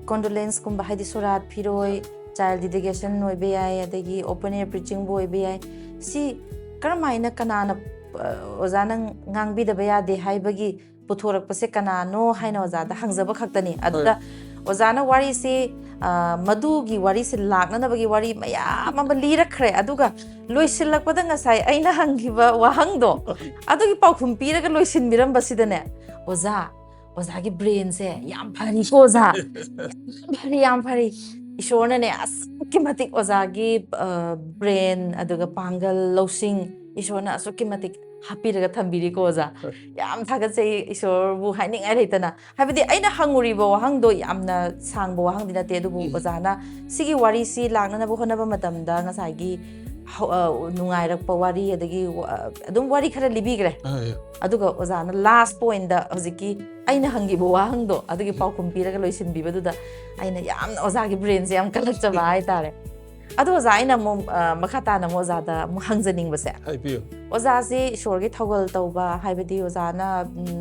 Speaker 2: ꯀꯣꯟꯗꯣꯂꯦꯟꯁꯀꯨꯝꯕ ꯍꯥꯏꯗꯤ ꯁꯣꯔꯥꯠ ꯐꯤꯔꯣꯏ ꯆꯥꯏꯜ ꯗꯦꯗꯤꯀꯦꯁꯟ ꯑꯣꯏꯕ ꯌꯥꯏ ꯑꯗꯒꯤ ꯑꯣꯄꯟ ꯑꯦꯌꯔ ꯄ꯭ꯔꯤꯆꯤꯡꯕꯨ ꯑꯣꯏꯕ ꯌꯥꯏ ꯁꯤ ꯀꯔꯝꯍꯥꯏꯅ ꯀꯅꯥꯅ ꯑꯣꯖꯥꯅ ꯉꯥꯡꯕꯤꯗꯕ ꯌꯥꯗꯦ ꯍꯥꯏꯕꯒꯤ ꯄꯨꯊꯣꯔꯛꯄꯁꯦ ꯀꯅꯥꯅꯣ ꯍꯥꯏꯅ ꯑꯣꯖꯥꯗ ꯍꯪꯖꯕ ꯈꯛꯇꯅꯤ ꯑꯗꯨꯗ ꯑꯣꯖꯥꯅ ꯋꯥꯔꯤꯁꯤ ꯃꯗꯨꯒꯤ ꯋꯥꯔꯤꯁꯤ ꯂꯥꯛꯅꯅꯕꯒꯤ ꯋꯥꯔꯤ ꯃꯌꯥꯝ ꯑꯃ ꯂꯤꯔꯛꯈ꯭ꯔꯦ ꯑꯗꯨꯒ ꯂꯣꯏꯁꯤꯜꯂꯛꯄꯗ ꯉꯁꯥꯏ ꯑꯩꯅ ꯍꯪꯈꯤꯕ ꯋꯥꯍꯪꯗꯣ ꯑꯗꯨꯒꯤ ꯄꯥꯎꯈꯨꯝ ꯄꯤꯔꯒ ꯂꯣꯏꯁꯤꯟꯕꯤꯔꯝꯕꯁꯤꯗꯅꯦ ꯑꯣꯖꯥꯒꯤ ꯕ꯭ꯔꯦꯟꯁꯦ ꯌꯥꯝ ꯐꯔꯤꯀꯣ ꯑꯣꯖꯥ ꯌꯥꯝ ꯐꯔꯤ ꯏꯁꯣꯔꯅꯅꯦ ꯑꯁꯨꯛꯀꯤ ꯃꯇꯤꯛ ꯑꯣꯖꯥꯒꯤ ब्ꯔꯦꯟ ꯑꯗꯨꯒ ꯄꯥꯡꯒꯜ ꯂꯧꯁꯤꯡ ꯏꯁꯣꯔꯅ ꯑꯁꯨꯛꯀꯤ ꯃꯇꯤꯛ ꯍꯥꯞꯄꯤꯔꯒ ꯊꯝꯕꯤꯔꯤꯀꯣ ꯑꯣꯖꯥ ꯌꯥꯝ ꯊꯥꯒꯠꯆꯩ ꯏꯁꯣꯔꯕꯨ ꯍꯥꯏꯅꯤꯡꯉꯥꯏ ꯂꯩꯇꯅ ꯍꯥꯏꯕꯗꯤ ꯑꯩꯅ ꯍꯪꯉꯨꯔꯤꯕ ꯋꯥꯍꯪꯗꯣ ꯌꯥꯝꯅ ꯁꯥꯡꯕ ꯋꯥꯍꯪꯗꯤ ꯅꯠꯇꯦ ꯑꯗꯨꯕꯨ ꯑꯣꯖꯥꯅ ꯁꯤꯒꯤ ꯋꯥꯔꯤꯁꯤ ꯂꯥꯛꯅꯅꯕ ꯍꯣꯠꯅꯕ ꯃꯇꯝꯗ ꯉꯁꯥꯏꯒꯤ ꯅꯨꯡꯉꯥꯏꯔꯛꯄ ꯋꯥꯔꯤ ꯑꯗꯒꯤ ꯑꯗꯨꯝ ꯋꯥꯔꯤ ꯈꯔ ꯂꯤꯕꯤꯈ꯭ꯔꯦ ꯑꯗꯨꯒ ꯑꯣꯖꯥꯅ ꯂꯥꯁ ꯄꯣꯏꯟꯗ ꯍꯧꯖꯤꯛꯀꯤ ꯑꯩꯅ ꯍꯪꯈꯤꯕ ꯋꯥꯍꯪꯗꯣ ꯑꯗꯨꯒꯤ ꯄꯥꯎꯈꯨꯝ ꯄꯤꯔꯒ ꯂꯣꯏꯁꯤꯟꯕꯤꯕꯗꯨꯗ ꯑꯩꯅ ꯌꯥꯝꯅ ꯑꯣꯖꯥꯒꯤ ꯕ꯭ꯔꯦꯟꯁꯦ ꯌꯥꯝ ꯀꯜꯂꯛꯆꯕ ꯍꯥꯏꯇꯥꯔꯦ ꯑꯗꯣ ꯑꯣꯖꯥ ꯑꯩꯅ ꯑꯃꯨꯛ ꯃꯈꯥ ꯇꯥꯅ ꯑꯃꯨꯛ ꯑꯣꯖꯥꯗ ꯑꯃꯨꯛ ꯍꯪꯖꯅꯤꯡꯕꯁꯦ ꯑꯣꯖꯥꯁꯤ ꯏꯁꯣꯔꯒꯤ ꯊꯧꯒꯜ ꯇꯧꯕ ꯍꯥꯏꯕꯗꯤ ꯑꯣꯖꯥꯅ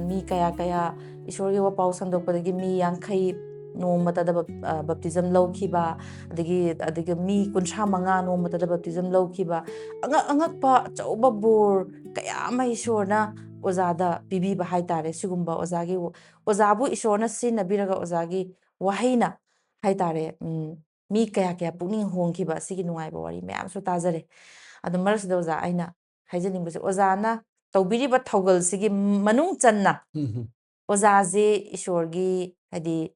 Speaker 2: ꯃꯤ ꯀꯌꯥ ꯏꯁꯣꯔꯒꯤ ꯋꯥꯄꯥꯎ ꯁꯟꯗꯣꯛꯄꯗꯒꯤ ꯃꯤ 50 ꯅꯣꯡꯃꯇꯗ ꯕꯞꯇꯤꯖꯝ ꯂꯧꯈꯤꯕ ꯑꯗꯒꯤ ꯃꯤ 35 ꯅꯣꯡꯃꯇꯗ ꯕꯞꯇꯤꯖꯝ ꯂꯧꯈꯤꯕ ꯑꯉꯛꯄ ꯑꯆꯧꯕ ꯕꯣꯔ ꯀꯌా ꯑꯃ ꯏꯁꯣꯔꯅ ꯑꯣꯖꯥꯗ ꯄꯤꯕꯤꯕ ꯍꯥꯏꯇꯥꯔꯦ ꯁꯤꯒꯨꯝꯕ ꯑꯣꯖꯥꯕꯨ ꯏꯁꯣꯔꯅ ꯁꯤꯖꯤꯟꯅꯕꯤꯔꯒ ꯑꯣꯖꯥꯒꯤ ꯋꯥꯍꯩꯅ ꯍꯥꯏꯇꯥꯔꯦ ꯃꯤ ꯀꯌꯥ ꯄꯨꯛꯅꯤꯡ ꯍꯣꯡꯈꯤꯕ ꯑꯁꯤꯒꯤ ꯅꯨꯡꯉꯥꯏꯕ ꯋꯥꯔꯤ ꯃꯌꯥꯝꯁꯨ ꯇꯥꯖꯔꯦ ꯑꯗꯨ ꯃꯔꯛꯁꯤꯗ ꯑꯣꯖꯥ ꯑꯩꯅ ꯍꯥꯏꯖꯅꯤꯡꯕꯁꯦ ꯑꯣꯖꯥꯅ ꯇꯧꯕꯤꯔꯤꯕ ꯊꯧꯒꯜꯁꯤꯒꯤ ꯃꯅꯨꯡ ꯆꯟꯅ ꯑꯣꯖꯥꯁꯦ ꯏꯁꯣꯔꯒꯤ ꯍꯥꯏꯗꯤ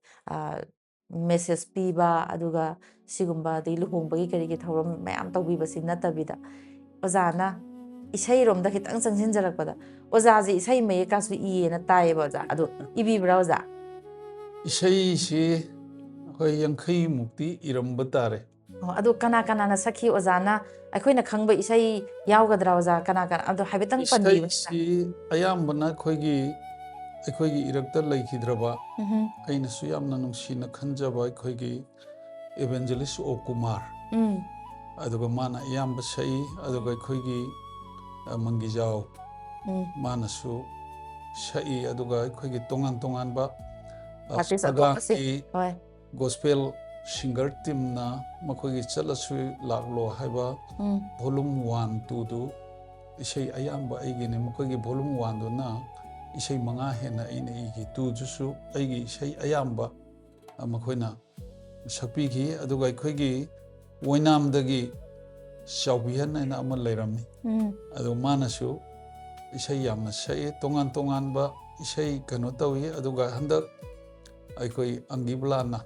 Speaker 2: ꯃꯦꯁꯦꯖ ꯄꯤꯕ ꯑꯗꯨꯒ ꯁꯤꯒꯨꯝꯕ ꯑꯗꯩ ꯂꯨꯍꯣꯡꯕꯒꯤ ꯀꯔꯤꯒꯤ ꯊꯧꯔꯝ ꯃꯌꯥꯝ ꯇꯧꯕꯤꯕꯁꯤ ꯅꯠꯇꯕꯤꯗ ꯑꯣꯖꯥꯅ ꯏꯁꯩꯔꯣꯝꯗ ꯈꯤꯇꯪ ꯆꯪꯁꯤꯟꯖꯔꯛꯄꯗ ꯑꯣꯖꯥꯁꯦ ꯏꯁꯩ ꯃꯌꯦꯛꯀꯁꯨ ꯏꯌꯦꯅ ꯇꯥꯏꯌꯦꯕ ꯑꯣꯖꯥ ꯑꯗꯣ ꯏꯕꯤꯕ꯭ꯔꯥ ꯑꯣꯖꯥ
Speaker 1: ꯏꯁꯩꯁꯤ ꯑꯩꯈꯣꯏ 50 ꯏꯔꯝꯕ ꯇꯥꯔꯦ
Speaker 2: ꯑꯗꯣ ꯀꯅꯥꯅ ꯁꯛꯈꯤ ꯑꯣꯖꯥꯅ ꯑꯩꯈꯣꯏꯅ ꯈꯪꯕ ꯏꯁꯩ ꯌꯥꯎꯒꯗ꯭ꯔꯥ ꯑꯣꯖꯥ ꯀꯅꯥ ꯑꯗꯣ ꯍꯥꯏꯐꯦꯠꯇꯪ ꯄꯟꯕꯤꯌꯨ
Speaker 1: ꯏꯁꯩꯁꯤ ꯑꯌꯥꯝꯕꯅ ꯑꯩꯈꯣꯏꯒꯤ ꯏꯔꯛꯇ ꯂꯩꯈꯤꯗ꯭ꯔꯕ ꯑꯩꯅꯁꯨ ꯌꯥꯝꯅ ꯅꯨꯡꯁꯤꯅ ꯈꯟꯖꯕ ꯑꯩꯈꯣꯏꯒꯤ Evangelist O Kumar ꯑꯗꯨꯒ ꯃꯥꯅ ꯑꯌꯥꯝꯕ ꯁꯛꯏ ꯑꯗꯨꯒ ꯑꯩꯈꯣꯏꯒꯤ ꯃꯪꯒꯤꯖꯥꯎ ꯃꯥꯅꯁꯨ ꯁꯛꯏ ꯑꯗꯨꯒ ꯑꯩꯈꯣꯏꯒꯤ ꯇꯣꯉꯥꯟꯕ ꯑꯉꯥꯡꯒꯤ ꯒꯣꯁꯄꯦꯜ ꯁꯤꯡꯒꯔ ꯇꯤꯝꯅ ꯃꯈꯣꯏꯒꯤ ꯆꯠꯂꯁꯨ ꯂꯥꯛꯂꯣ ꯍꯥꯏꯕ ꯚꯣꯂꯨꯝ 1, 2ꯗꯨ ꯏꯁꯩ ꯑꯌꯥꯝꯕ ꯑꯩꯒꯤꯅꯤ ꯃꯈꯣꯏꯒꯤ ꯚꯣꯂꯨꯝ 1ꯗꯨꯅ ꯏꯁꯩ 5 ꯍꯦꯟꯅ ꯑꯩꯅ ꯏꯈꯤ 2ꯗꯨꯁꯨ ꯑꯩꯒꯤ ꯏꯁꯩ ꯑꯌꯥꯝꯕ ꯃꯈꯣꯏꯅ ꯁꯛꯄꯤꯈꯤ ꯑꯗꯨꯒ ꯑꯩꯈꯣꯏꯒꯤ ꯑꯣꯏꯅꯥꯝꯗꯒꯤ ꯆꯥꯎꯕꯤꯍꯟ ꯍꯥꯏꯅ ꯑꯃ ꯂꯩꯔꯝꯃꯤ ꯑꯗꯨ ꯃꯥꯅꯁꯨ ꯏꯁꯩ ꯌꯥꯝꯅ ꯁꯛꯏ ꯇꯣꯉꯥꯟꯕ ꯏꯁꯩ ꯀꯩꯅꯣ ꯇꯧꯏ ꯑꯗꯨꯒ ꯍꯟꯗꯛ ꯑꯩꯈꯣꯏ ꯑꯪꯒꯤꯕꯂꯥꯅ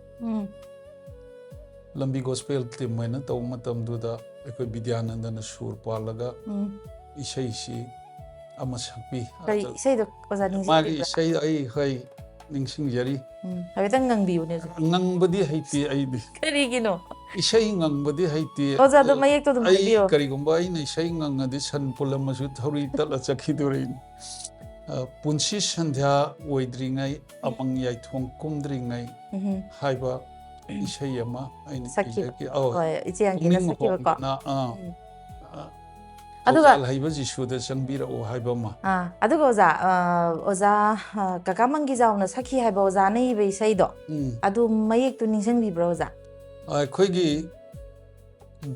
Speaker 1: ꯂꯝꯕꯤ ꯒꯣꯁꯄꯦꯜ ꯇꯤꯝ ꯑꯣꯏꯅ ꯇꯧꯕ ꯃꯇꯝꯗꯨꯗ ꯑꯩꯈꯣꯏ ꯕꯤꯗ꯭ꯌꯥꯅꯟꯗꯅ ꯁꯨꯔ ꯄꯥꯜꯂꯒ ꯏꯁꯩꯁꯤ ꯑꯃ ꯁꯛꯄꯤ ꯃꯥꯒꯤ ꯏꯁꯩ ꯑꯩ ꯅꯤꯡꯁꯤꯡꯖꯔꯤ
Speaker 2: ꯍꯥꯏꯐꯦꯠꯇꯪ ꯉꯪꯕꯤꯌꯨꯅꯦ
Speaker 1: ꯉꯪꯕꯗꯤ ꯍꯩꯇꯦ ꯑꯩꯗꯤ
Speaker 2: ꯀꯔꯤꯒꯤꯅꯣ
Speaker 1: ꯏꯁꯩ ꯉꯪꯕꯗꯤ ꯍꯩꯇꯦ
Speaker 2: ꯑꯣꯖꯥꯗꯣ ꯃꯌꯦꯛꯇꯣ ꯑꯗꯨꯝ
Speaker 1: ꯑꯩ
Speaker 2: ꯍꯥꯏꯕꯤꯌꯣ
Speaker 1: ꯀꯔꯤꯒꯨꯝꯕ ꯑꯩꯅ ꯏꯁꯩ ꯉꯪꯉꯗꯤ ꯁꯟ ꯄꯨꯜꯂꯝꯃꯁꯨ ꯊꯧꯔꯤ ꯇꯠꯂ ꯆꯠꯈꯤꯗꯣꯔꯤꯅꯤ ꯄꯨꯟꯁꯤ ꯁꯟꯙ꯭ꯌꯥ ꯑꯣꯏꯗ꯭ꯔꯤꯉꯩ ꯑꯃꯪ ꯌꯥꯏꯊꯣꯡ ꯀꯨꯝꯗ꯭ꯔꯤꯉꯩ ꯍꯥꯏꯕ ꯏꯁꯩ ꯑꯃ ꯑꯩꯅ ꯏꯖꯈꯤ ꯄꯨꯛꯅꯤꯡ ꯍꯣꯡꯗꯅ ꯊꯧꯖꯥꯜ ꯍꯩꯕ ꯖꯤꯁꯨꯗ ꯆꯪꯕꯤꯔꯛꯑꯣ ꯍꯥꯏꯕ ꯑꯃ
Speaker 2: ꯑꯗꯨꯒ ꯑꯣꯖꯥ ꯀꯀꯥ ꯃꯪꯒꯤꯖꯥꯎꯅ ꯁꯛꯈꯤ ꯍꯥꯏꯕ ꯑꯣꯖꯥꯅ ꯏꯕ ꯏꯁꯩꯗꯣ ꯑꯗꯨ ꯃꯌꯦꯛꯇꯨ ꯅꯤꯡꯁꯤꯡꯕꯤꯕ꯭ꯔꯥ ꯑꯣꯖꯥ
Speaker 1: ꯑꯩꯈꯣꯏꯒꯤ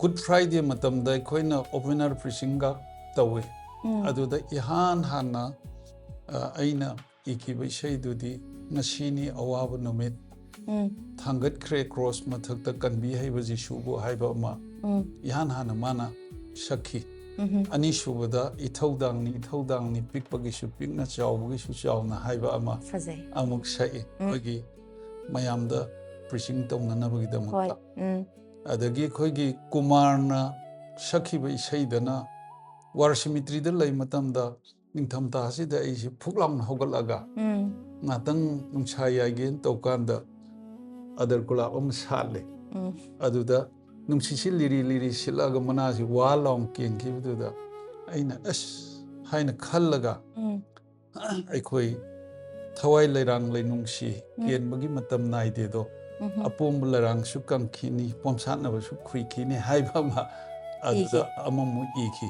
Speaker 1: ꯒꯨꯗ ꯐ꯭ꯔꯥꯏꯗꯦ ꯃꯇꯝꯗ ꯑꯩꯈꯣꯏꯅ ꯑꯣꯄꯦꯅꯔ ꯄ꯭ꯔꯤꯆꯤꯡꯒ ꯇꯧꯏ ꯑꯗꯨꯗ ꯏꯍꯥꯟ ꯍꯥꯟꯅ ꯑꯩꯅ ikiba isaidudi ngasini awaba numit thangatkre cross mathakta kanbi haiba jisubu haiba ama ihan hana mana sakhi ani subada ithaudangni pikpagi su pikna chawbagi su chawna haiba ama amuk sai kogi mayamda preaching tawnanabagi damakta adagi kogi kumarna sakhiba isaidana war cemetery da lay matamda ningthamta asida aisi phuklamna hogalaga ngatang nungsa yaigen tawkanda adar kulab am sale aduda nungsisi liri silaga manasi walong kenkibuda aina haina khallaga aikoi thawai leirang leinungsi kenbagi matam naide do apom larang su kamkhini pomsatna su khuikini haiba ma aduda amamu iki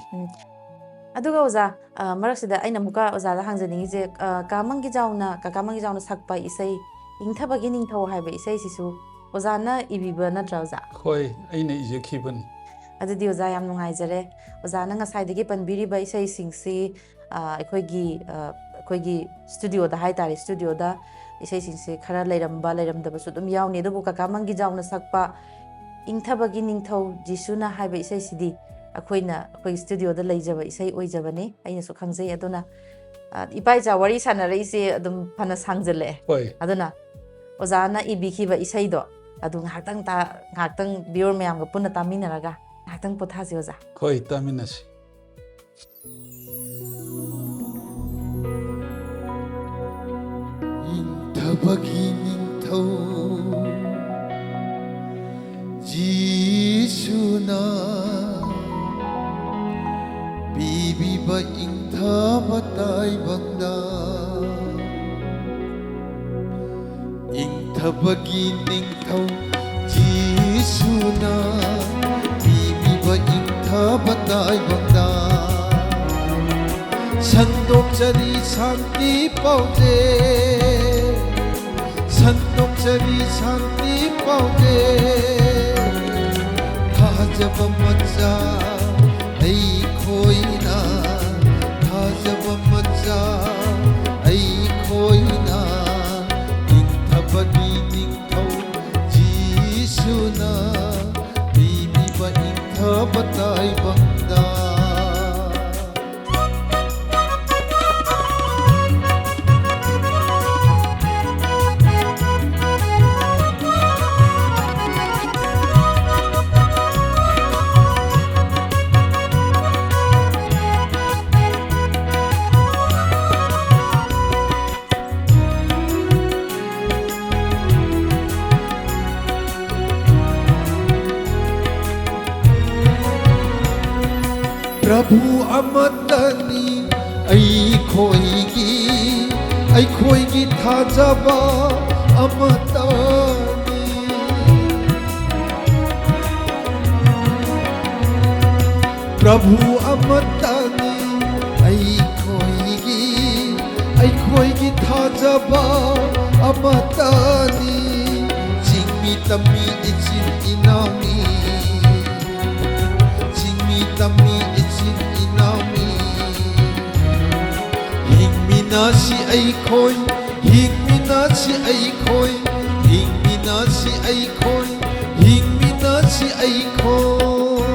Speaker 2: aduga oza maraksida aina muka oza da hangjaningi je kamangi jauna sakpa isai ingthabagi ningthau haiba isai sisu oza na ibiba na trouza
Speaker 1: khoi aina ije khiban
Speaker 2: adudi oza yam nungaijare oza na ngasaidagi panbiriba isai singsi aikoigi studio da haitari studio da isai singsi khara leiramdaba su dum yauni adubu kamangi jauna sakpa ingthabagi ningthau jisuna haiba isai sidi akhoi studio da leijaba isai oijabane aina su khangjai aduna ipaija wari sanare ise adum phana sangjale aduna ozana ibikhiba isai do adu ngaktang bior mayam ga punna taminaraga ngaktang pothasi oza
Speaker 1: khoi taminasi
Speaker 3: ingthabagi ningthau jisuna bibiba ingthabatai bangda ingthabagi ningthau jisuna bibiba ingthabatai bangda sandokjari shanti paude sandokjari shanti paude thajaba macha ai khoina thajaba macha ai khoina ingthabagi ningthau jisuna bibiba ingthabatai bangda Prabhu amatani aikhoigi thajaba amatani Prabhu amatani aikhoigi thajaba amatani jingmi tammi ichin inami Tami ichin inami hingminnasi aikoi hingminnasi aikoi hingminnasi aikoi hingminnasi aikoi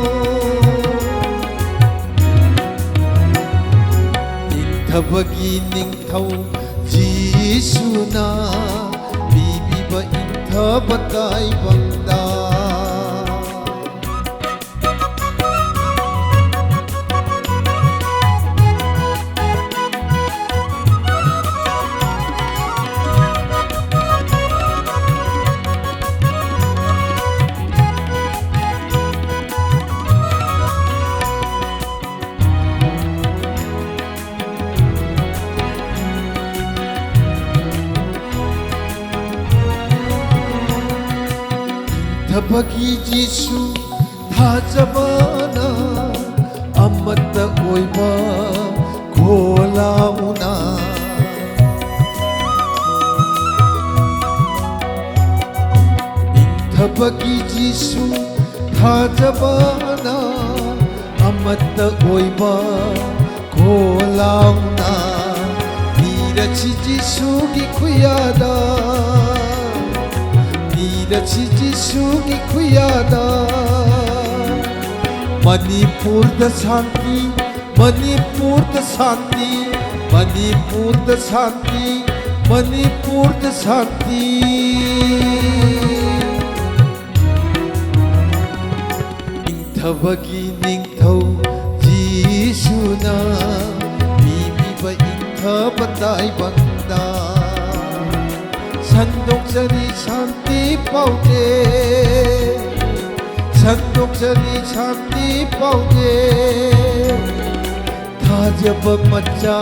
Speaker 3: ingthabagi ningthau jisuna bibiba ingthabatai bangda Ingthabagi jisu thajabana amata oiba kholauna Ingthabagi jisu thajabana amata oiba kholauna Nirachi Jisugi Kuyada Nirachi Jisugi Kuyada Manipur da Shanti Manipur da Shanti Manipur da Shanti Manipur da Shanti Ningthabagi ningthau Jisuna Bibiba ingthabatai banda Sandoksani Shanti paude Sandoksani Shanti paude Thajaba macha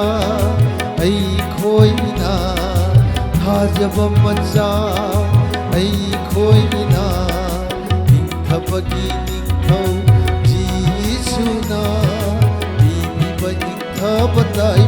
Speaker 3: ai khoina Thajaba macha ai khoina Ningthabagi ningthau Jisuna Bibiba ingthabatai